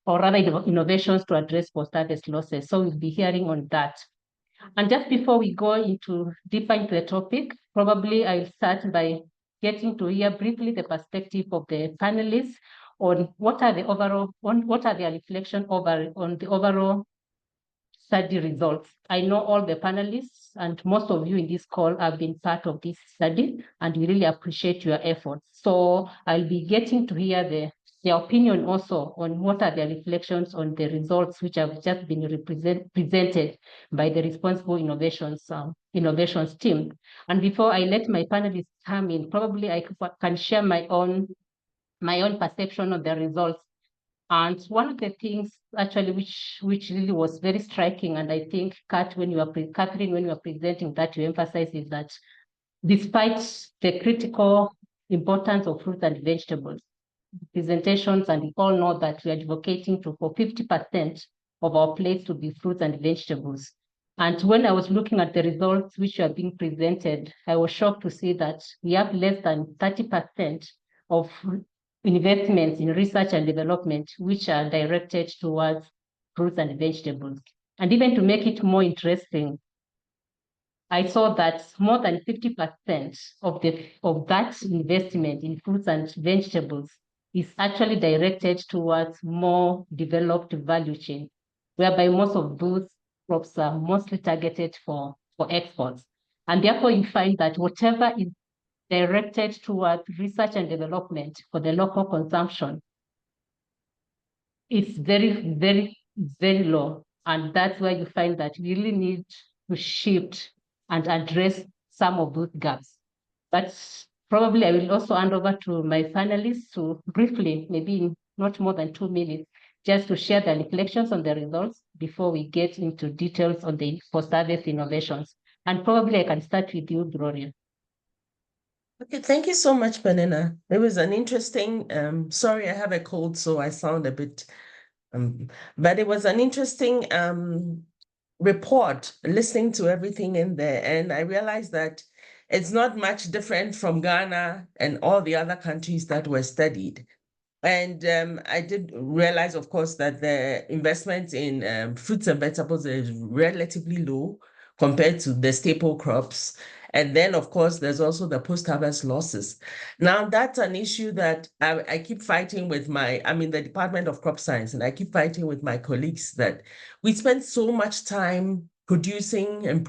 or rather innovations to address post-harvest losses. So we'll be hearing on that. And just before we go deeper into the topic, probably I'll start by getting to hear briefly the perspective of the panelists on what are their reflections on the overall study results. I know all the panelists and most of you in this call have been part of this study, and we really appreciate your efforts. So I'll be getting to hear their opinion also on what are their reflections on the results which have just been presented by the Responsible Innovations team. And before I let my panelists come in, probably I can share my own perception of the results. And one of the things actually which really was very striking, and I think Katheryn, when you were presenting that, you emphasize is that despite the critical importance of fruits and vegetables, presentations, and we all know that we are advocating for 50% of our plates to be fruits and vegetables. And when I was looking at the results which are being presented, I was shocked to see that we have less than 30% of investments in research and development which are directed towards fruits and vegetables. And even to make it more interesting, I saw that more than 50% of that investment in fruits and vegetables is actually directed towards more developed value chain, whereby most of those crops are mostly targeted for exports. And therefore, you find that whatever is directed towards research and development for the local consumption is very, very, very low. And that's where you find that we really need to shift and address some of those gaps. But probably I will also hand over to my panelists to briefly, maybe in not more than 2 minutes, just to share their reflections on the results before we get into details on the post-harvest innovations. And probably I can start with you, Gloria. Okay, thank you so much, Benina. It was an interesting, sorry, I have a cold, so I sound a bit, but it was an interesting report, listening to everything in there. And I realized that it's not much different from Ghana and all the other countries that were studied. And I did realize, of course, that the investment in fruits and vegetables is relatively low compared to the staple crops. And then, of course, there's also the post-harvest losses. Now, that's an issue that I keep fighting with I'm in the Department of Crop Science, and I keep fighting with my colleagues that we spend so much time producing and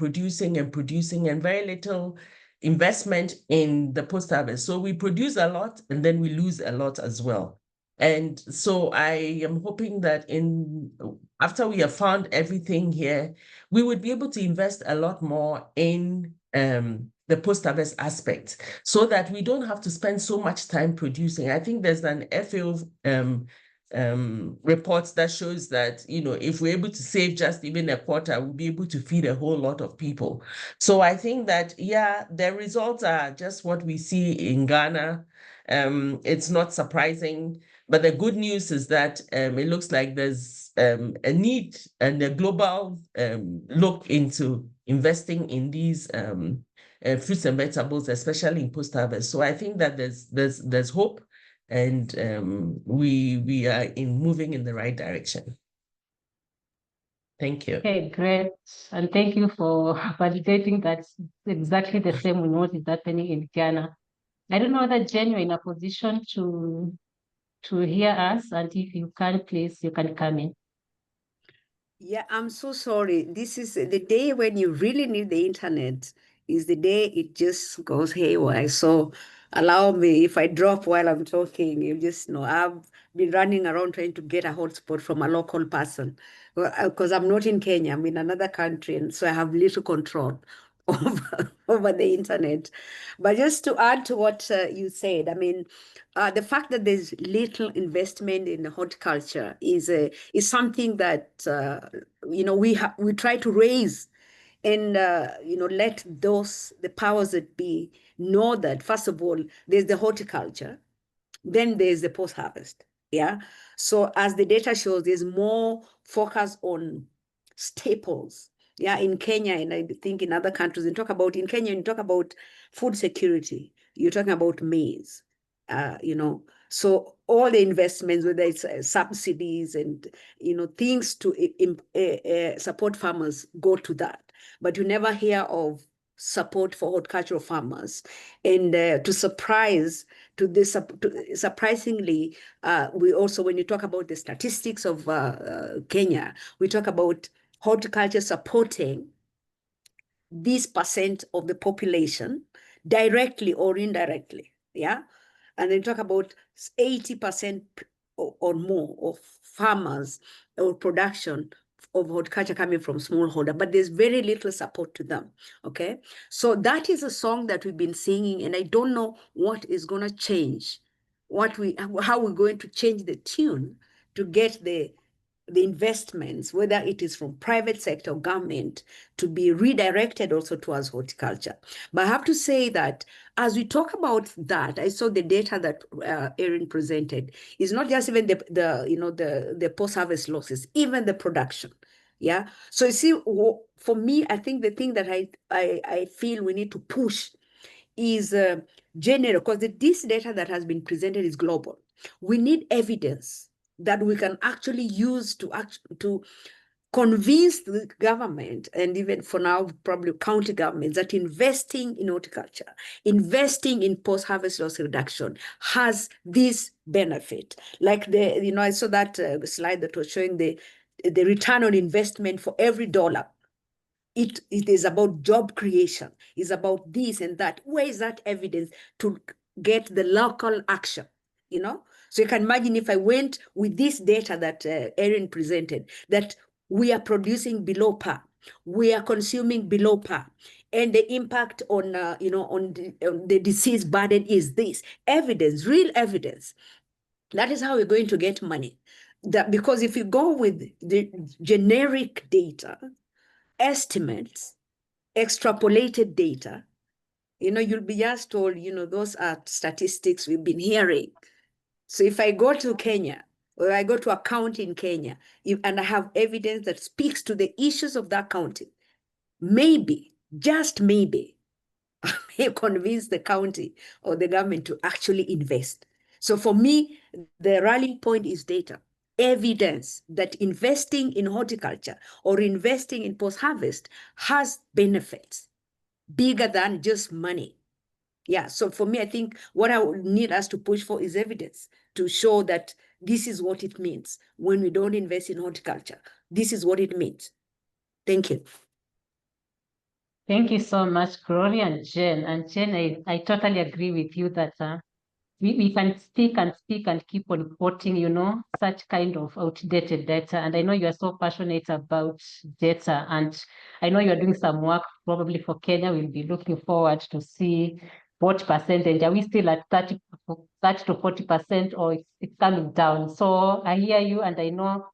very little investment in the post-harvest. So we produce a lot and then we lose a lot as well. And so I am hoping that after we have found everything here, we would be able to invest a lot more in the post-harvest aspect so that we don't have to spend so much time producing. I think there's an FAO reports that shows that, if we're able to save just even a quarter, we'll be able to feed a whole lot of people. So I think that, yeah, the results are just what we see in Ghana. It's not surprising, but the good news is that it looks like there's a need and a global look into investing in these fruits and vegetables, especially in post-harvest. So I think that there's hope, and we are moving in the right direction. Thank you. Okay, great. And thank you for validating that exactly the same with what is happening in Ghana. I don't know that Jen, you're in a position to hear us, and if you can, please, you can come in. Yeah, I'm so sorry. This is the day when you really need the internet, is the day it just goes haywire. So allow me, if I drop while I'm talking, you just know I've been running around trying to get a hotspot from a local person, because I'm not in Kenya, I'm in another country, and so I have little control over the internet. But just to add to what you said, I mean, the fact that there's little investment in horticulture is something that we try to raise, and let the powers that be know that, first of all, there's the horticulture, then there's the post-harvest. Yeah. So as the data shows, there's more focus on staples. Yeah, in Kenya, and I think in other countries, in Kenya, you talk about food security, you're talking about maize, so all the investments, whether it's subsidies and, things to support farmers go to that. But you never hear of support for horticultural farmers. And surprisingly, we also, when you talk about the statistics of Kenya, we talk about horticulture supporting this percent of the population directly or indirectly. Yeah. And then talk about 80% or more of farmers or production of horticulture coming from smallholder, but there's very little support to them. Okay. So that is a song that we've been singing, and I don't know what is going to change, how we're going to change the tune to get the investments, whether it is from private sector or government, to be redirected also towards horticulture. But I have to say that as we talk about that, I saw the data that Erin presented is not just even the post-harvest losses, even the production. Yeah. So you see, for me, I think the thing that I feel we need to push is general, because this data that has been presented is global. We need evidence that we can actually use to convince the government, and even for now, probably county governments, that investing in horticulture, investing in post-harvest loss reduction has this benefit. Like I saw that slide that was showing the return on investment for every dollar. It is about job creation. It's about this and that. Where is that evidence to get the local action? So you can imagine if I went with this data that Erin presented, that we are producing below par, we are consuming below par, and the impact on the disease burden is this evidence, real evidence. That is how we're going to get money. Because if you go with the generic data, estimates, extrapolated data, you'll be just told, those are statistics we've been hearing. So if I go to Kenya, or I go to a county in Kenya, and I have evidence that speaks to the issues of that county, maybe, just maybe, I may convince the county or the government to actually invest. So for me, the rallying point is data. Evidence that investing in horticulture or investing in post-harvest has benefits bigger than just money. Yeah, so for me, I think what I would need us to push for is evidence to show that this is what it means when we don't invest in horticulture. This is what it means. Thank you. Thank you so much, Gloria and Jen. And Jen, I totally agree with you that we can speak and keep on quoting, such kind of outdated data. And I know you are so passionate about data, and I know you're doing some work probably for Kenya. We'll be looking forward to see what percentage. Are we still at 30 to 40%, or it's coming down? So I hear you, and I know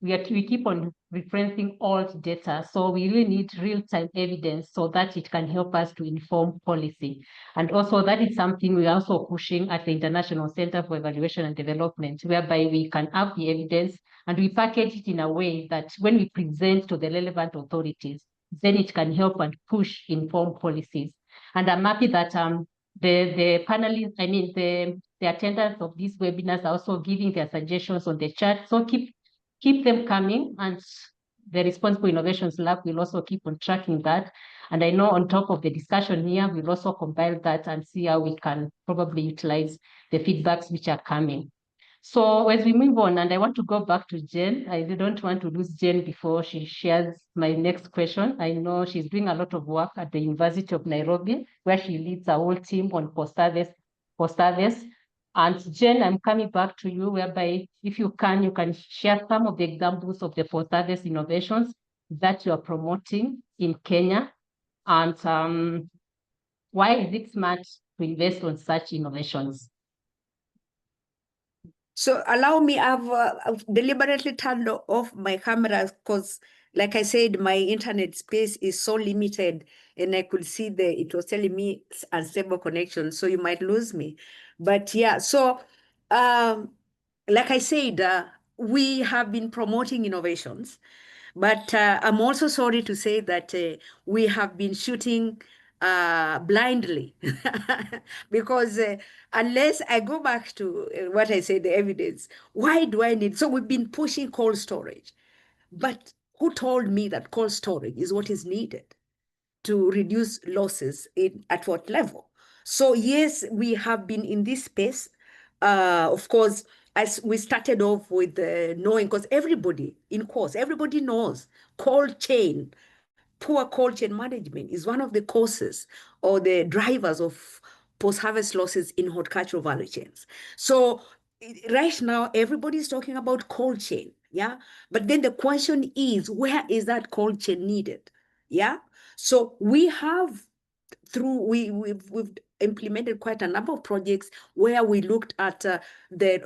we keep on referencing old data. So we really need real-time evidence so that it can help us to inform policy. And also that is something we are also pushing at the International Center for Evaluation and Development, whereby we can have the evidence and we package it in a way that when we present to the relevant authorities, then it can help and push inform policies. And I'm happy that the panelists, the attendants of these webinars are also giving their suggestions on the chat. So keep them coming, and the Responsible Innovations Lab will also keep on tracking that. And I know on top of the discussion here, we'll also compile that and see how we can probably utilize the feedbacks which are coming. So as we move on, and I want to go back to Jen, I don't want to lose Jen before she shares my next question. I know she's doing a lot of work at the University of Nairobi, where she leads a whole team on post-harvest. And Jen, I'm coming back to you, whereby if you can share some of the examples of the post-harvest innovations that you are promoting in Kenya, and why is it smart to invest on such innovations? So allow me, I've deliberately turned off my camera because, like I said, my internet space is so limited, and I could see it was telling me unstable connection, so you might lose me. But yeah, so like I said, we have been promoting innovations, but I'm also sorry to say that we have been shooting blindly because unless I go back to what I said, the evidence, why do I need? So we've been pushing cold storage, but who told me that cold storage is what is needed to reduce losses at what level? So yes, we have been in this space. Of course, as we started off with knowing, because everybody, in course, everybody knows cold chain, poor cold chain management is one of the causes or the drivers of post-harvest losses in horticultural value chains. So right now, everybody's talking about cold chain, yeah? But then the question is, where is that cold chain needed? Yeah? So we have we've implemented quite a number of projects where we looked at the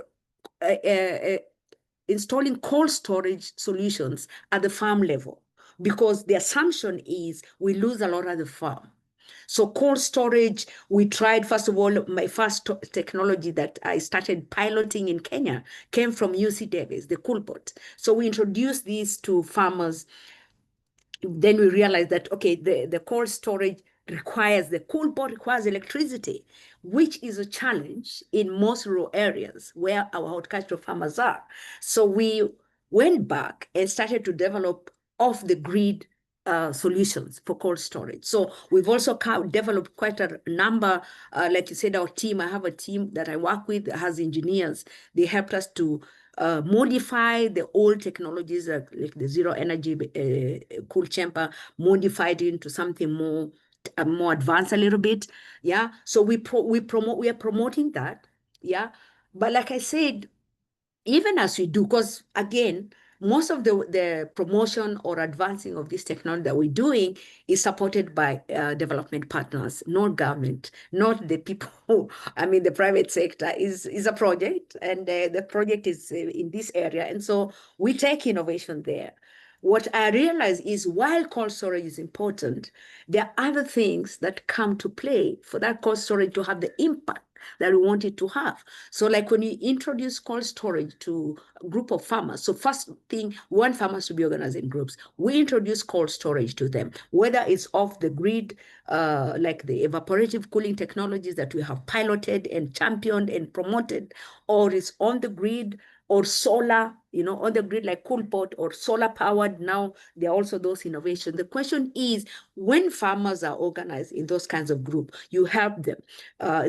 installing cold storage solutions at the farm level, because the assumption is we lose a lot at the farm. So cold storage, we tried, first of all, my first technology that I started piloting in Kenya came from UC Davis, the Coolpot. So we introduced these to farmers. Then we realized that, okay, the cold storage requires, the Coolpot requires electricity, which is a challenge in most rural areas where our horticultural farmers are. So we went back and started to develop off-the-grid solutions for cold storage. So we've also developed quite a number, like you said, our team, I have a team that I work with that has engineers. They helped us to modify the old technologies like the zero energy cool chamber, modified into something more advanced a little bit. Yeah. So we are promoting that. Yeah. But like I said, even as we do, because again, most of the promotion or advancing of this technology that we're doing is supported by development partners, not government, not the people who, I mean, the private sector is a project, and the project is in this area. And so we take innovation there. What I realize is while cold storage is important, there are other things that come to play for that cold storage to have the impact that we want it to have. So like when you introduce cold storage to a group of farmers, so first thing, we want farmers to be organized in groups. We introduce cold storage to them, whether it's off the grid, like the evaporative cooling technologies that we have piloted and championed and promoted, or it's on the grid, or solar, on the grid like Coolpot, or solar powered. Now there are also those innovations. The question is, when farmers are organized in those kinds of groups, you help them,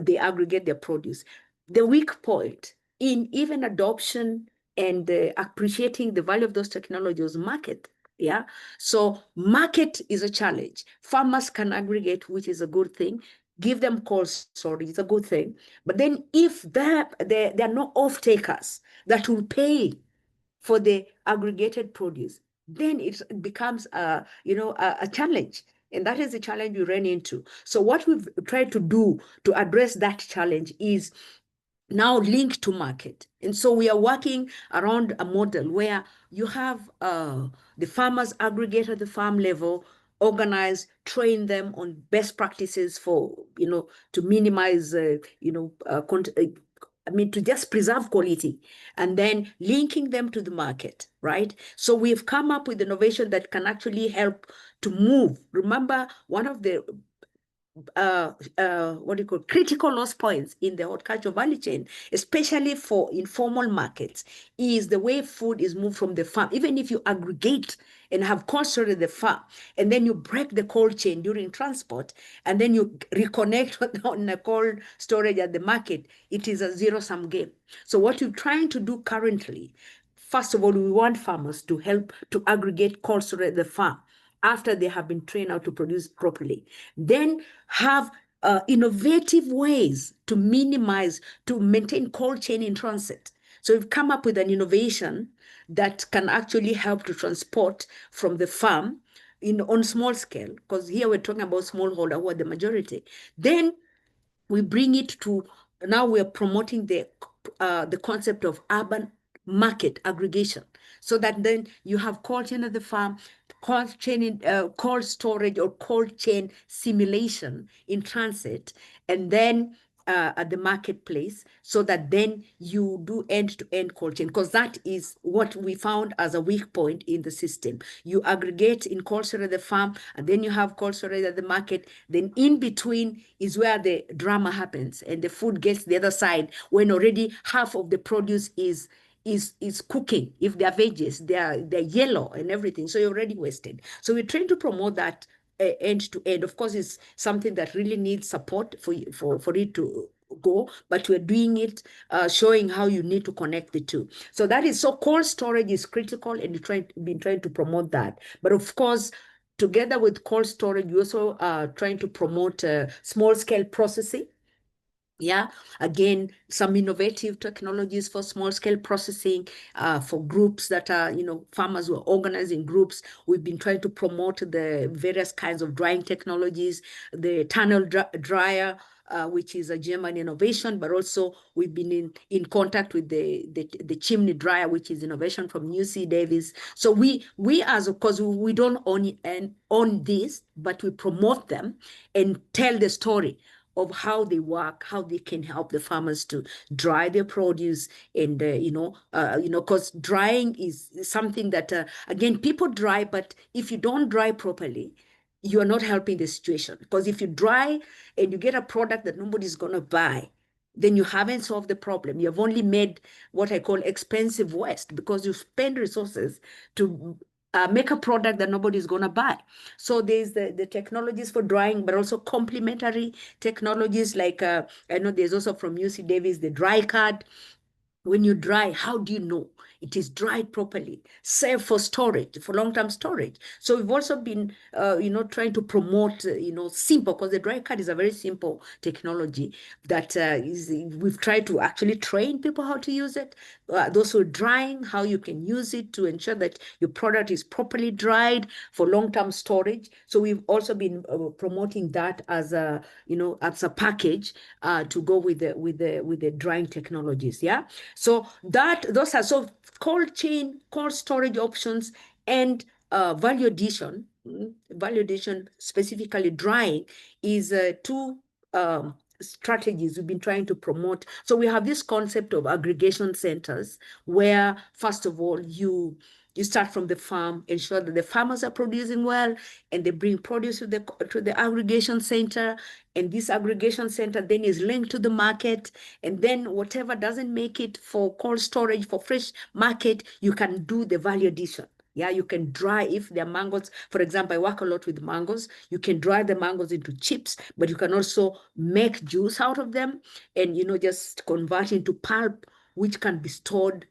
they aggregate their produce. The weak point in even adoption and appreciating the value of those technologies, market. Yeah. So market is a challenge. Farmers can aggregate, which is a good thing. Give them cold storage, it's a good thing. But then if there are no off-takers that will pay for the aggregated produce, then it becomes a challenge. And that is the challenge we ran into. So what we've tried to do to address that challenge is now linked to market. And so we are working around a model where you have the farmers aggregate at the farm level, organize, train them on best practices for, to minimize, to just preserve quality, and then linking them to the market, right? So we've come up with innovation that can actually help to move. Remember, one of the critical loss points in the horticultural value chain, especially for informal markets, is the way food is moved from the farm. Even if you aggregate and have cold storage at the farm, and then you break the cold chain during transport, and then you reconnect on the cold storage at the market, it is a zero-sum game. So what you're trying to do currently, first of all, we want farmers to help to aggregate cold storage at the farm after they have been trained how to produce properly. Then have innovative ways to minimize, to maintain cold chain in transit. So we've come up with an innovation that can actually help to transport from the farm on small scale, because here we're talking about smallholder who are the majority. Then we bring it to, now we're promoting the concept of urban market aggregation, so that then you have cold chain at the farm, cold chain, cold storage or cold chain simulation in transit, and then at the marketplace, so that then you do end-to-end cold chain, because that is what we found as a weak point in the system. You aggregate in cold storage at the farm, and then you have cold storage at the market. Then in between is where the drama happens, and the food gets the other side when already half of the produce is cooking. If they're veggies, they're yellow and everything, so you're already wasted. So we're trying to promote that end to end. Of course, it's something that really needs support for it to go, but we're doing it, showing how you need to connect the two. So that is, so cold storage is critical, and we've been trying to promote that. But of course, together with cold storage, we also are trying to promote small scale processing. Yeah, again, some innovative technologies for small scale processing, for groups that are, farmers who are organizing groups. We've been trying to promote the various kinds of drying technologies, the tunnel dryer, which is a German innovation, but also we've been in contact with the chimney dryer, which is innovation from UC Davis. So we as, of course, we don't own this, but we promote them and tell the story of how they work, how they can help the farmers to dry their produce, and because drying is something that again, people dry, but if you don't dry properly, you are not helping the situation. Because if you dry and you get a product that nobody's going to buy, then you haven't solved the problem. You have only made what I call expensive waste, because you spend resources to make a product that nobody's going to buy. So there's the technologies for drying, but also complementary technologies like, I know there's also from UC Davis, the dry card. When you dry, how do you know it is dried properly, safe for storage, for long-term storage? So we've also been, trying to promote, simple, because the dry card is a very simple technology that we've tried to actually train people how to use it. Those who are drying, how you can use it to ensure that your product is properly dried for long-term storage. So we've also been promoting that as a, as a package to go with the drying technologies. Yeah. So those are cold chain, cold storage options, and value addition. Value addition, specifically drying, is two strategies we've been trying to promote. So we have this concept of aggregation centers, where first of all you start from the farm, ensure that the farmers are producing well, and they bring produce to the aggregation center, and this aggregation center then is linked to the market, and then whatever doesn't make it for cold storage, for fresh market, you can do the value addition. Yeah, you can dry, if they're mangoes. For example, I work a lot with mangoes. You can dry the mangoes into chips, but you can also make juice out of them, and just convert into pulp, which can be stored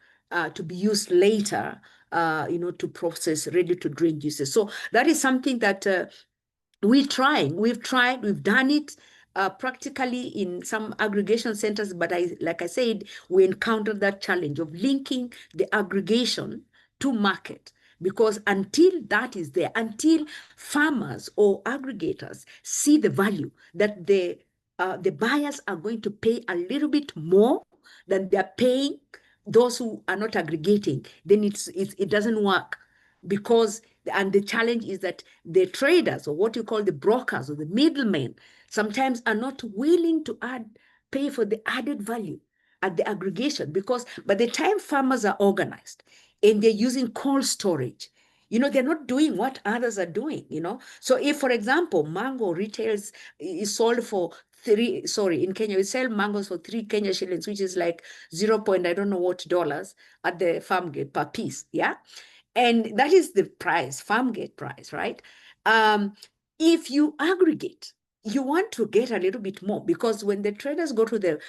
to be used later, to process ready to drink juices. So that is something that we've done it practically in some aggregation centers, but like I said, we encountered that challenge of linking the aggregation to market. Because until that is there, until farmers or aggregators see the value that the buyers are going to pay a little bit more than they're paying those who are not aggregating, then it doesn't work. And the challenge is that the traders, or what you call the brokers or the middlemen, sometimes are not willing to pay for the added value at the aggregation, because by the time farmers are organized and they're using cold storage, they're not doing what others are doing, So if, for example, mango retails is sold for in Kenya, we sell mangoes for 3 Kenya shillings, which is like 0. I don't know what dollars at the farm gate per piece. Yeah. And that is the price, farm gate price, right? If you aggregate, you want to get a little bit more, because when the traders go to the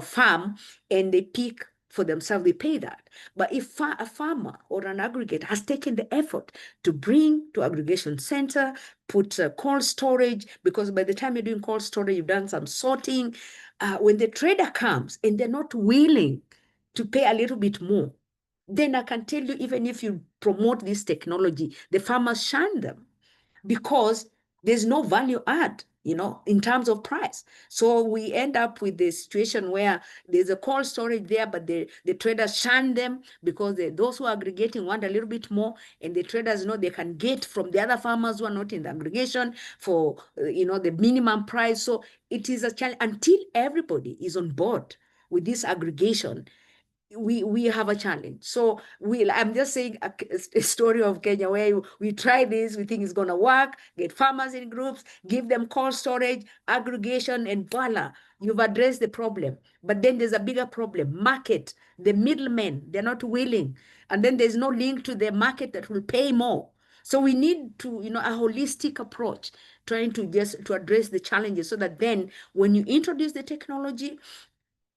farm and they pick for themselves, they pay that. But if a farmer or an aggregator has taken the effort to bring to aggregation center, put cold storage, because by the time you're doing cold storage, you've done some sorting. When the trader comes and they're not willing to pay a little bit more, then I can tell you, even if you promote this technology, the farmers shun them, because there's no value add. in terms of price. So we end up with the situation where there's a cold storage there, but the traders shun them because those who are aggregating want a little bit more, and the traders know they can get from the other farmers who are not in the aggregation for the minimum price. So it is a challenge until everybody is on board with this aggregation. We have a challenge. So I'm just saying a story of Kenya where we try this, we think it's going to work, get farmers in groups, give them cold storage, aggregation, and voila, you've addressed the problem. But then there's a bigger problem, market, the middlemen, they're not willing. And then there's no link to the market that will pay more. So we need to, a holistic approach, trying to address the challenges so that then when you introduce the technology,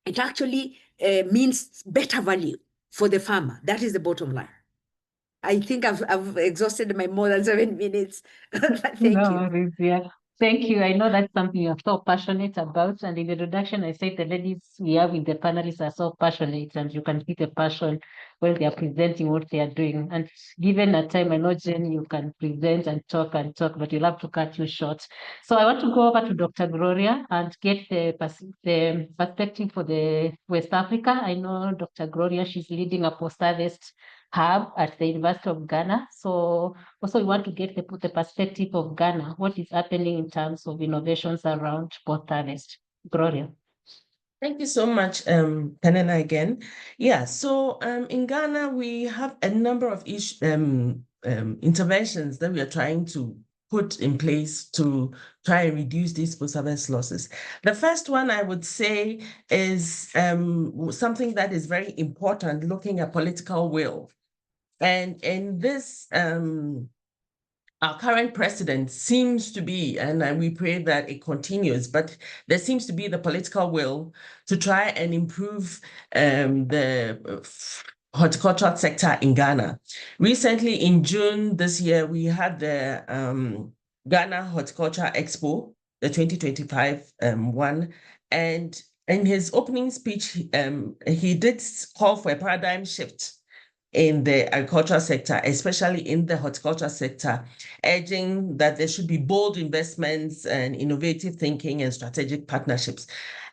it actually means better value for the farmer. That is the bottom line. I think I've exhausted my more than 7 minutes. Thank you. Yeah. Thank you. I know that's something you're so passionate about. And in the introduction, I said the ladies we have in the panelists are so passionate, and you can see the passion when they are presenting what they are doing. And given a time, I know, Jen, you can present and talk, but you'll have to cut you short. So I want to go over to Dr. Gloria and get the perspective for the West Africa. I know Dr. Gloria, she's leading a Postharvest hub at the University of Ghana. So also we want to get the perspective of Ghana, what is happening in terms of innovations around Postharvest. Gloria. Thank you so much, Penena again. Yeah, so in Ghana, we have a number of interventions that we are trying to put in place to try and reduce these post-harvest losses. The first one I would say is something that is very important, looking at political will. And in this, our current president seems to be, and we pray that it continues, but there seems to be the political will to try and improve the horticultural sector in Ghana. Recently, in June this year, we had the Ghana Horticulture Expo, the 2025 one, and in his opening speech, he did call for a paradigm shift in the agricultural sector, especially in the horticulture sector, urging that there should be bold investments and innovative thinking and strategic partnerships.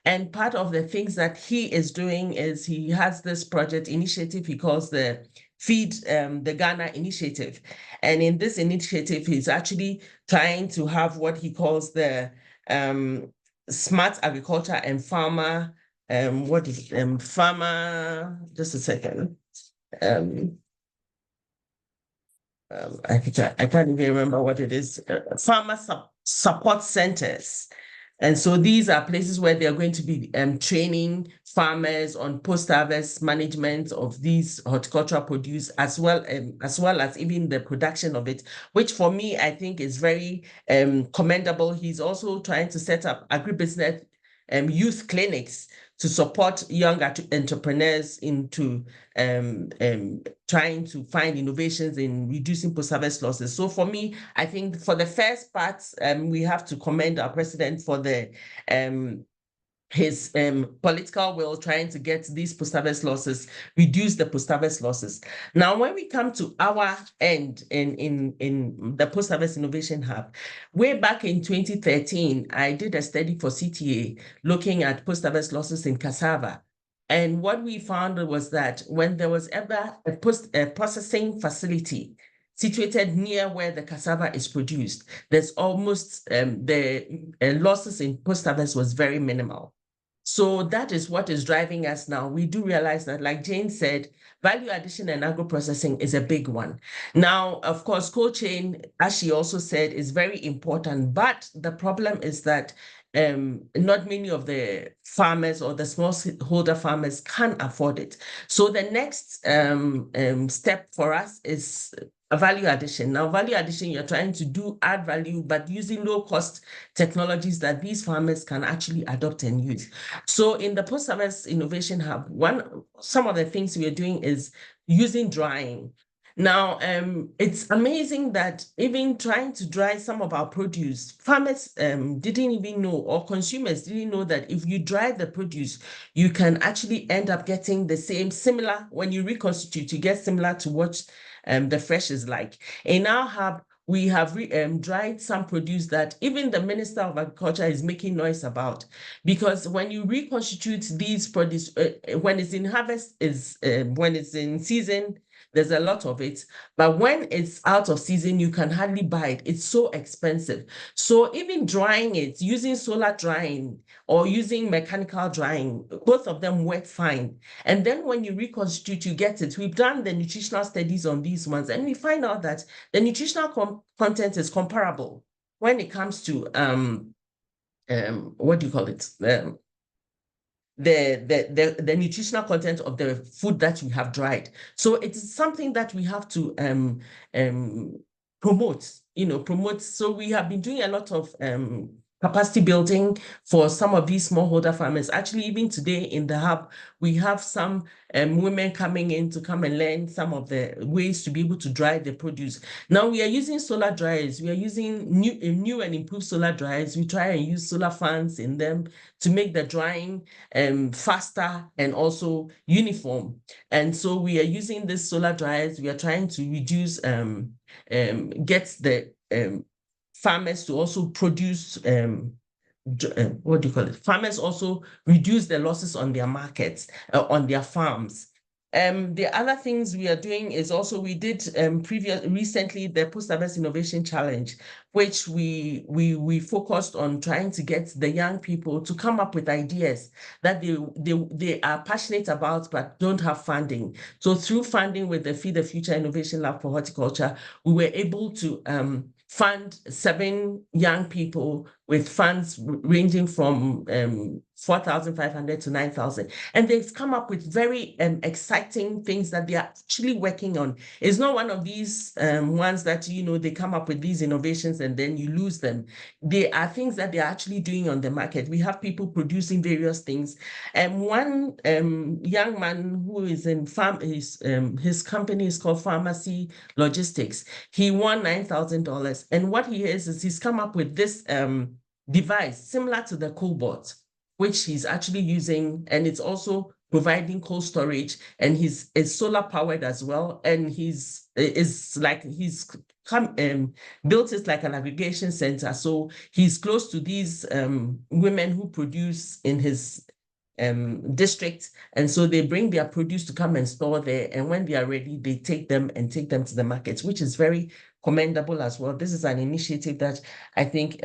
And part of the things that he is doing is he has this project initiative he calls the Feed the Ghana Initiative. And in this initiative, he's actually trying to have what he calls the smart agriculture and farmer, farmer, just a second. I can't even remember what it is. Farmer support centers. And so these are places where they are going to be training farmers on post-harvest management of these horticultural produce, as well as even the production of it, which for me, I think is very commendable. He's also trying to set up agribusiness youth clinics to support young entrepreneurs into trying to find innovations in reducing post-harvest losses. So for me, I think for the first part, we have to commend our president for his political will trying to get these post-harvest losses, reduce the post-harvest losses. Now, when we come to our end in the Post-Harvest Innovation Hub, way back in 2013, I did a study for CTA looking at post-harvest losses in cassava. And what we found was that when there was ever a processing facility situated near where the cassava is produced, there's almost the losses in post-harvest was very minimal. So that is what is driving us now. We do realize that, like Jane said, value addition and agro-processing is a big one. Now, of course, cold chain, as she also said, is very important. But the problem is that not many of the farmers or the smallholder farmers can afford it. So the next step for us is a value addition. Now, value addition, you're trying to add value, but using low-cost technologies that these farmers can actually adopt and use. So in the Post-Harvest Innovation Hub, some of the things we are doing is using drying. Now, it's amazing that even trying to dry some of our produce, farmers didn't even know, or consumers didn't know that if you dry the produce, you can actually end up getting the similar, when you reconstitute, you get similar to what the fresh is like. In our hub, we have dried some produce that even the Minister of Agriculture is making noise about, because when you reconstitute these produce, when it's in harvest, when it's in season, there's a lot of it. But when it's out of season, you can hardly buy it. It's so expensive. So even drying it, using solar drying or using mechanical drying, both of them work fine. And then when you reconstitute, you get it. We've done the nutritional studies on these ones, and we find out that the nutritional content is comparable when it comes to what do you call it? The nutritional content of the food that we have dried. So it is something that we have to promote. So we have been doing a lot of capacity building for some of these smallholder farmers. Actually, even today in the hub, we have some women coming in to come and learn some of the ways to be able to dry the produce. Now we are using solar dryers. We are using new and improved solar dryers. We try and use solar fans in them to make the drying faster and also uniform. And so we are using these solar dryers. We are trying to reduce, get the farmers to also produce, what do you call it? Farmers also reduce the losses on their markets, on their farms. The other things we are doing is also, we did recently the Postharvest Innovation Challenge, which we focused on trying to get the young people to come up with ideas that they are passionate about but don't have funding. So through funding with the Feed the Future Innovation Lab for Horticulture, we were able to fund 7 young people with funds ranging from 4,500 to 9,000. And they've come up with very exciting things that they are actually working on. It's not one of these ones that, they come up with these innovations and then you lose them. They are things that they're actually doing on the market. We have people producing various things. One young man who is in his company is called Pharmacy Logistics. He won $9,000. And what he is he's come up with this device similar to the cobot, which he's actually using, and it's also providing cold storage, and is solar powered as well. And he's built it like an aggregation center. So he's close to these women who produce in his district, and so they bring their produce to come and store there, and when they are ready, they take them to the markets, which is very commendable as well. This is an initiative that I think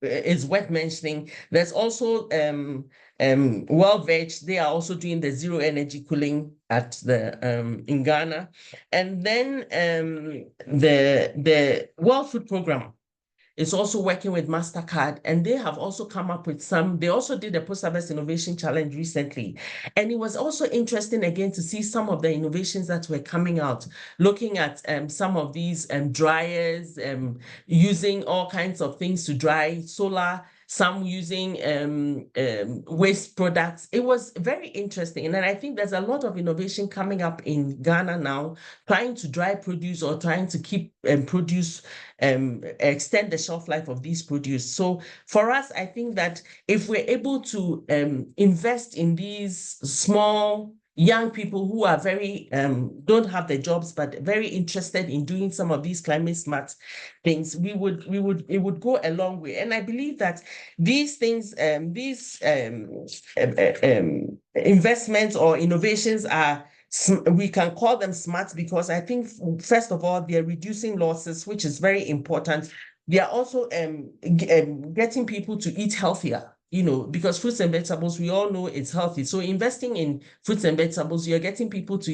is worth mentioning. There's also World Veg. They are also doing the zero energy cooling at the in Ghana, and then the World Food Program is also working with MasterCard, and they have also come up with they also did a Postharvest Innovation Challenge recently. And it was also interesting again to see some of the innovations that were coming out, looking at some of these dryers, using all kinds of things to dry, solar, some using waste products. It was very interesting. And I think there's a lot of innovation coming up in Ghana now, trying to dry produce or trying to keep produce, extend the shelf life of these produce. So for us, I think that if we're able to invest in these small young people who are very don't have the jobs but very interested in doing some of these climate smart things, it would go a long way. And I believe that these things, investments or innovations are, we can call them smart because I think, first of all, they're reducing losses, which is very important. They are also getting people to eat healthier, because fruits and vegetables, we all know it's healthy. So investing in fruits and vegetables, you're getting people to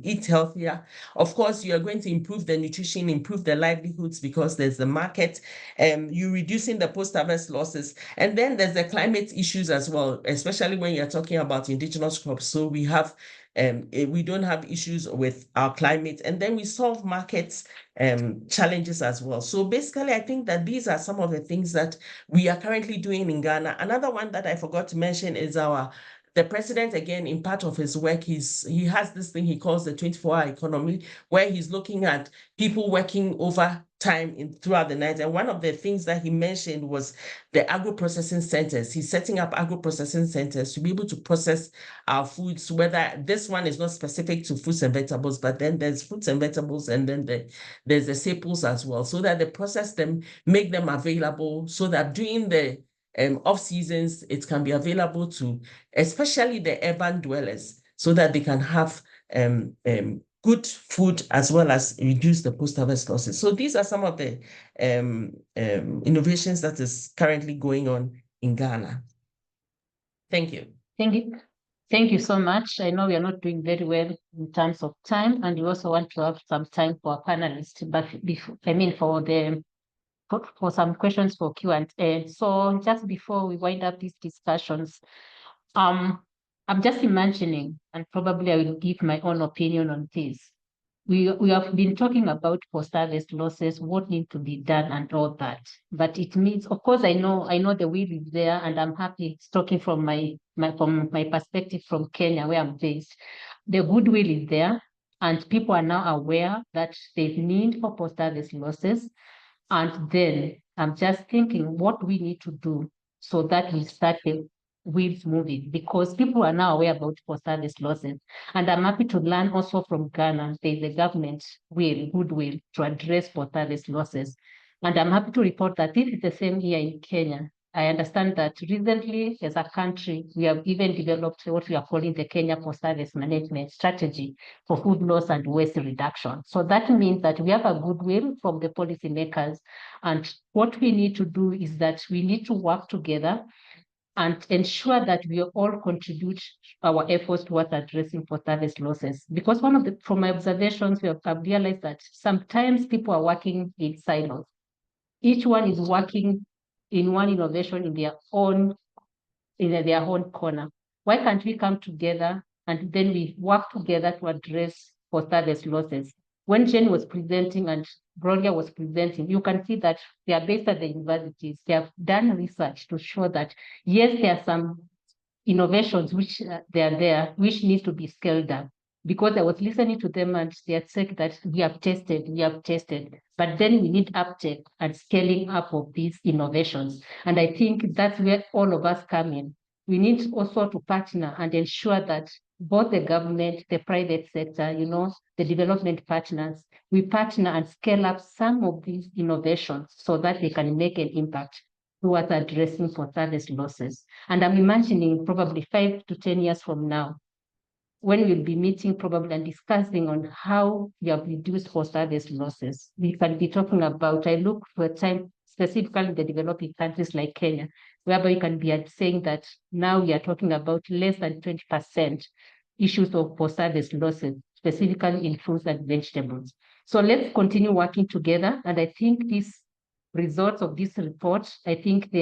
eat healthier. Of course, you are going to improve the nutrition, improve their livelihoods because there's the market. You're reducing the post-harvest losses. And then there's the climate issues as well, especially when you're talking about indigenous crops. So we have we don't have issues with our climate, and then we solve markets challenges as well. So basically, I think that these are some of the things that we are currently doing in Ghana. Another one that I forgot to mention is the president, again, in part of his work, he has this thing he calls the 24-hour economy, where he's looking at people working over time throughout the night. And one of the things that he mentioned was the agro-processing centers. He's setting up agro-processing centers to be able to process our foods, whether this one is not specific to fruits and vegetables, but then there's fruits and vegetables, and then there's the staples as well, so that they process them, make them available, so that during the off seasons, it can be available to especially the urban dwellers, so that they can have good food as well as reduce the post-harvest losses. So these are some of the innovations that is currently going on in Ghana. Thank you. Thank you. Thank you so much. I know we are not doing very well in terms of time, and we also want to have some time for our panelists, but for some questions for Q&A. So just before we wind up these discussions, I'm just imagining, and probably I will give my own opinion on this. We have been talking about post-harvest losses, what needs to be done and all that. But it means, of course, I know the will is there, and I'm happy talking from my perspective from Kenya, where I'm based. The goodwill is there, and people are now aware that there's need for post-harvest losses. And then I'm just thinking what we need to do so that we start the wheels moving, because people are now aware about post-harvest losses. And I'm happy to learn also from Ghana, there's a government goodwill to address post-harvest losses. And I'm happy to report that this is the same here in Kenya. I understand that recently, as a country, we have even developed what we are calling the Kenya Post-Harvest Management Strategy for food loss and waste reduction. So that means that we have a goodwill from the policymakers. And what we need to do is that we need to work together and ensure that we all contribute our efforts towards addressing post-harvest losses. Because from my observations, I've realized that sometimes people are working in silos. Each one is working in one innovation in their own corner. Why can't we come together and then we work together to address post-harvest losses? When Jen was presenting and Gloria was presenting, you can see that they are based at the universities. They have done research to show that, yes, there are some innovations which they are there, which need to be scaled up. Because I was listening to them and they had said that we have tested, but then we need uptake and scaling up of these innovations. And I think that's where all of us come in. We need also to partner and ensure that both the government, the private sector, the development partners, we partner and scale up some of these innovations so that they can make an impact towards addressing post-harvest losses. And I'm imagining probably 5 to 10 years from now, when we'll be meeting probably and discussing on how we have reduced post-harvest losses, we can be talking about, I look for a time specifically in the developing countries like Kenya, whereby you can be saying that now we are talking about less than 20% issues of post-harvest losses, specifically in fruits and vegetables. So let's continue working together. And I think these results of this report, I think they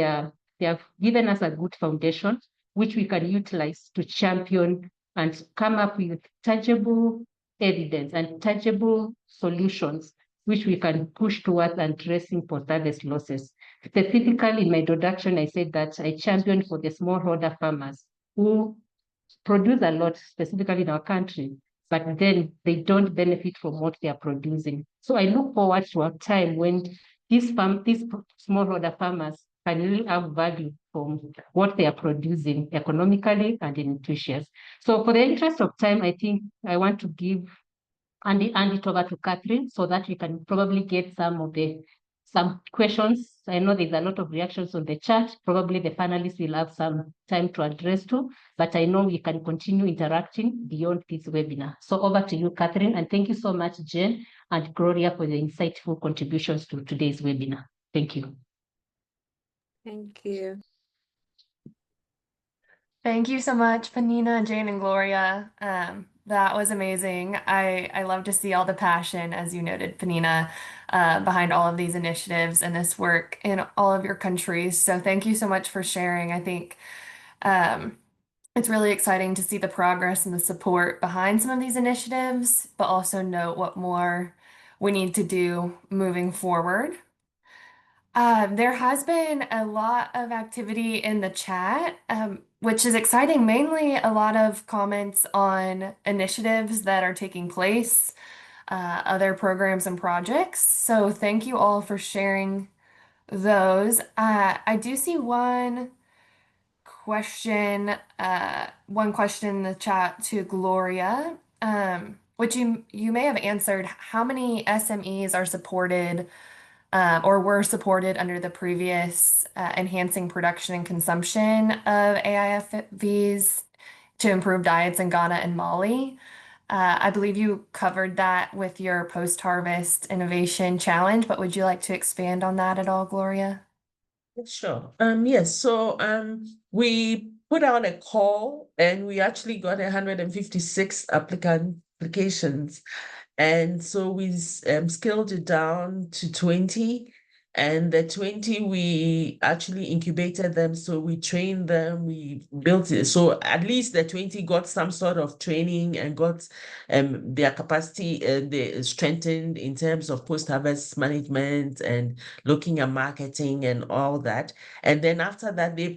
have given us a good foundation, which we can utilize to champion and come up with tangible evidence and tangible solutions which we can push towards addressing post-harvest losses. Specifically, in my introduction, I said that I champion for the smallholder farmers who produce a lot, specifically in our country, but then they don't benefit from what they are producing. So I look forward to a time when these smallholder farmers can really have value from what they are producing economically and nutritious. So for the interest of time, I think I want to hand it over to Katheryn so that we can probably get some questions. I know there's a lot of reactions on the chat. Probably the panelists will have some time to address too, but I know we can continue interacting beyond this webinar. So over to you, Katheryn, and thank you so much, Jen and Gloria, for the insightful contributions to today's webinar. Thank you. Thank you. Thank you so much, Panina, Jane, and Gloria. That was amazing. I love to see all the passion, as you noted, Panina, behind all of these initiatives and this work in all of your countries. So thank you so much for sharing. I think it's really exciting to see the progress and the support behind some of these initiatives, but also note what more we need to do moving forward. There has been a lot of activity in the chat, which is exciting. Mainly a lot of comments on initiatives that are taking place. other programs and projects. So thank you all for sharing those. I do see one question in the chat to Gloria, which you may have answered. How many SMEs are supported or were supported under the previous enhancing production and consumption of AIFVs to improve diets in Ghana and Mali? I believe you covered that with your post-harvest innovation challenge, but would you like to expand on that at all, Gloria? Sure. Yes. So we put out a call and we actually got 156 applications. And so we scaled it down to 20. And the 20, we actually incubated them. So we trained them, we built it. So at least the 20 got some sort of training and got their capacity they strengthened in terms of post-harvest management and looking at marketing and all that. And then after that, they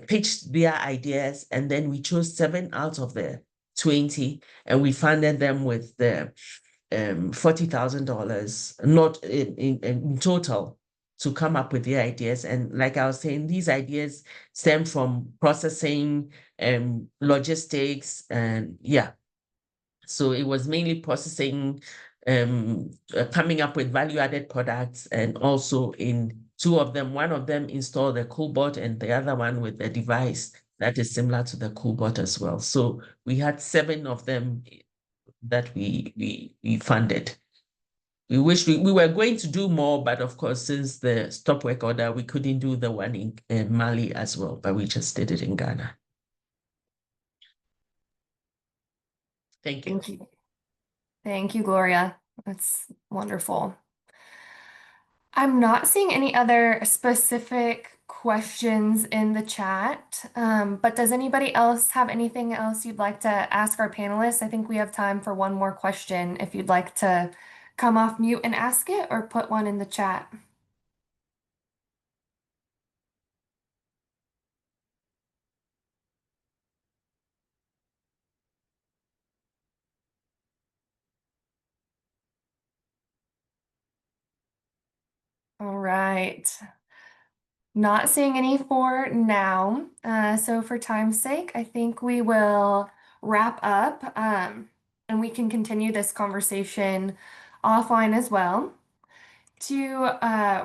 pitched their ideas, and then we chose 7 out of the 20, and we funded them with the $40,000, not in total, to come up with the ideas. And like I was saying, these ideas stem from processing and logistics, and yeah. So it was mainly processing, coming up with value-added products, and also in 2 of them, one of them installed a coolbot and the other one with a device that is similar to the coolbot as well. So we had 7 of them that we funded. We wish we were going to do more, but of course, since the stop work order, we couldn't do the one in Mali as well, but we just did it in Ghana. Thank you. Thank you. Thank you, Gloria. That's wonderful. I'm not seeing any other specific questions in the chat, but does anybody else have anything else you'd like to ask our panelists? I think we have time for one more question if you'd like to come off mute and ask it or put one in the chat. All right. Not seeing any for now. So for time's sake, I think we will wrap up and we can continue this conversation offline as well. To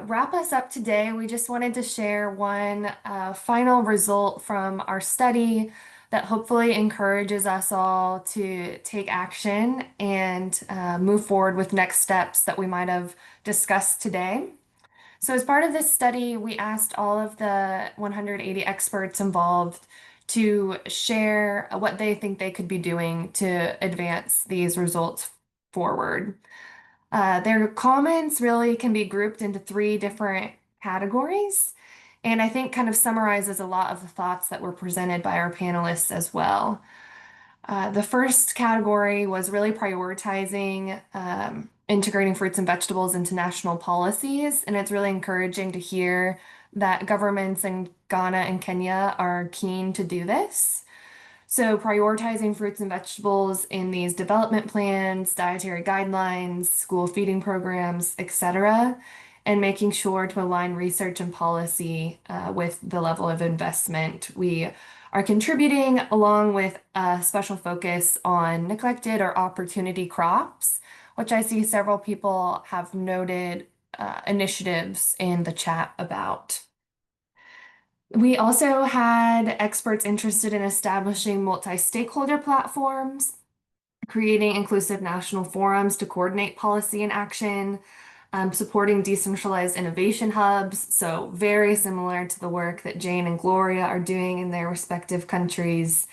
wrap us up today, we just wanted to share one final result from our study that hopefully encourages us all to take action and move forward with next steps that we might have discussed today. So as part of this study, we asked all of the 180 experts involved to share what they think they could be doing to advance these results forward. Their comments really can be grouped into 3 different categories, and I think kind of summarizes a lot of the thoughts that were presented by our panelists as well. The first category was really prioritizing integrating fruits and vegetables into national policies, and it's really encouraging to hear that governments in Ghana and Kenya are keen to do this. So prioritizing fruits and vegetables in these development plans, dietary guidelines, school feeding programs, etc., and making sure to align research and policy with the level of investment we are contributing, along with a special focus on neglected or opportunity crops, which I see several people have noted initiatives in the chat about. We also had experts interested in establishing multi-stakeholder platforms, creating inclusive national forums to coordinate policy and action, supporting decentralized innovation hubs, so very similar to the work that Jane and Gloria are doing in their respective countries,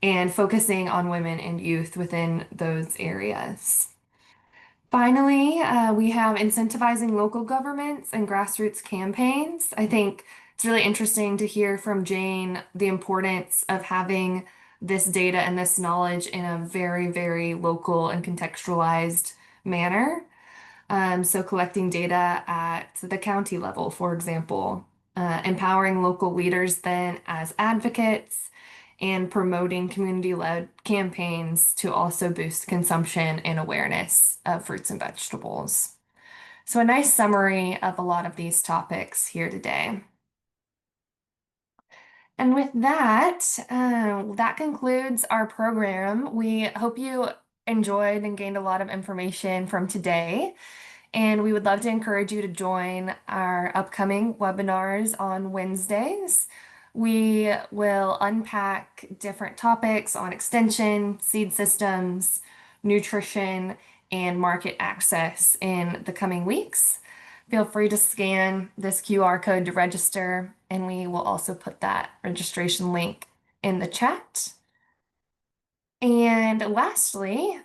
and focusing on women and youth within those areas. Finally, we have incentivizing local governments and grassroots campaigns. I think it's really interesting to hear from Jane the importance of having this data and this knowledge in a very, very local and contextualized manner. So collecting data at the county level, for example, empowering local leaders then as advocates, and promoting community-led campaigns to also boost consumption and awareness of fruits and vegetables. So a nice summary of a lot of these topics here today. And with that, that concludes our program. We hope you enjoyed and gained a lot of information from today. And we would love to encourage you to join our upcoming webinars on Wednesdays. We will unpack different topics on extension, seed systems, nutrition, and market access in the coming weeks. Feel free to scan this QR code to register, and we will also put that registration link in the chat. And lastly,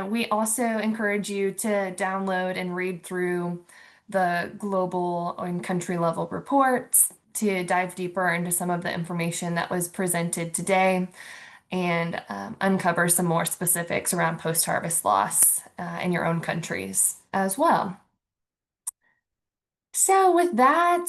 we also encourage you to download and read through the global and country level reports to dive deeper into some of the information that was presented today and uncover some more specifics around post-harvest loss in your own countries as well. So with that,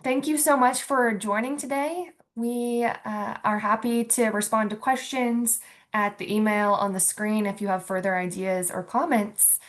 thank you so much for joining today. We are happy to respond to questions at the email on the screen if you have further ideas or comments.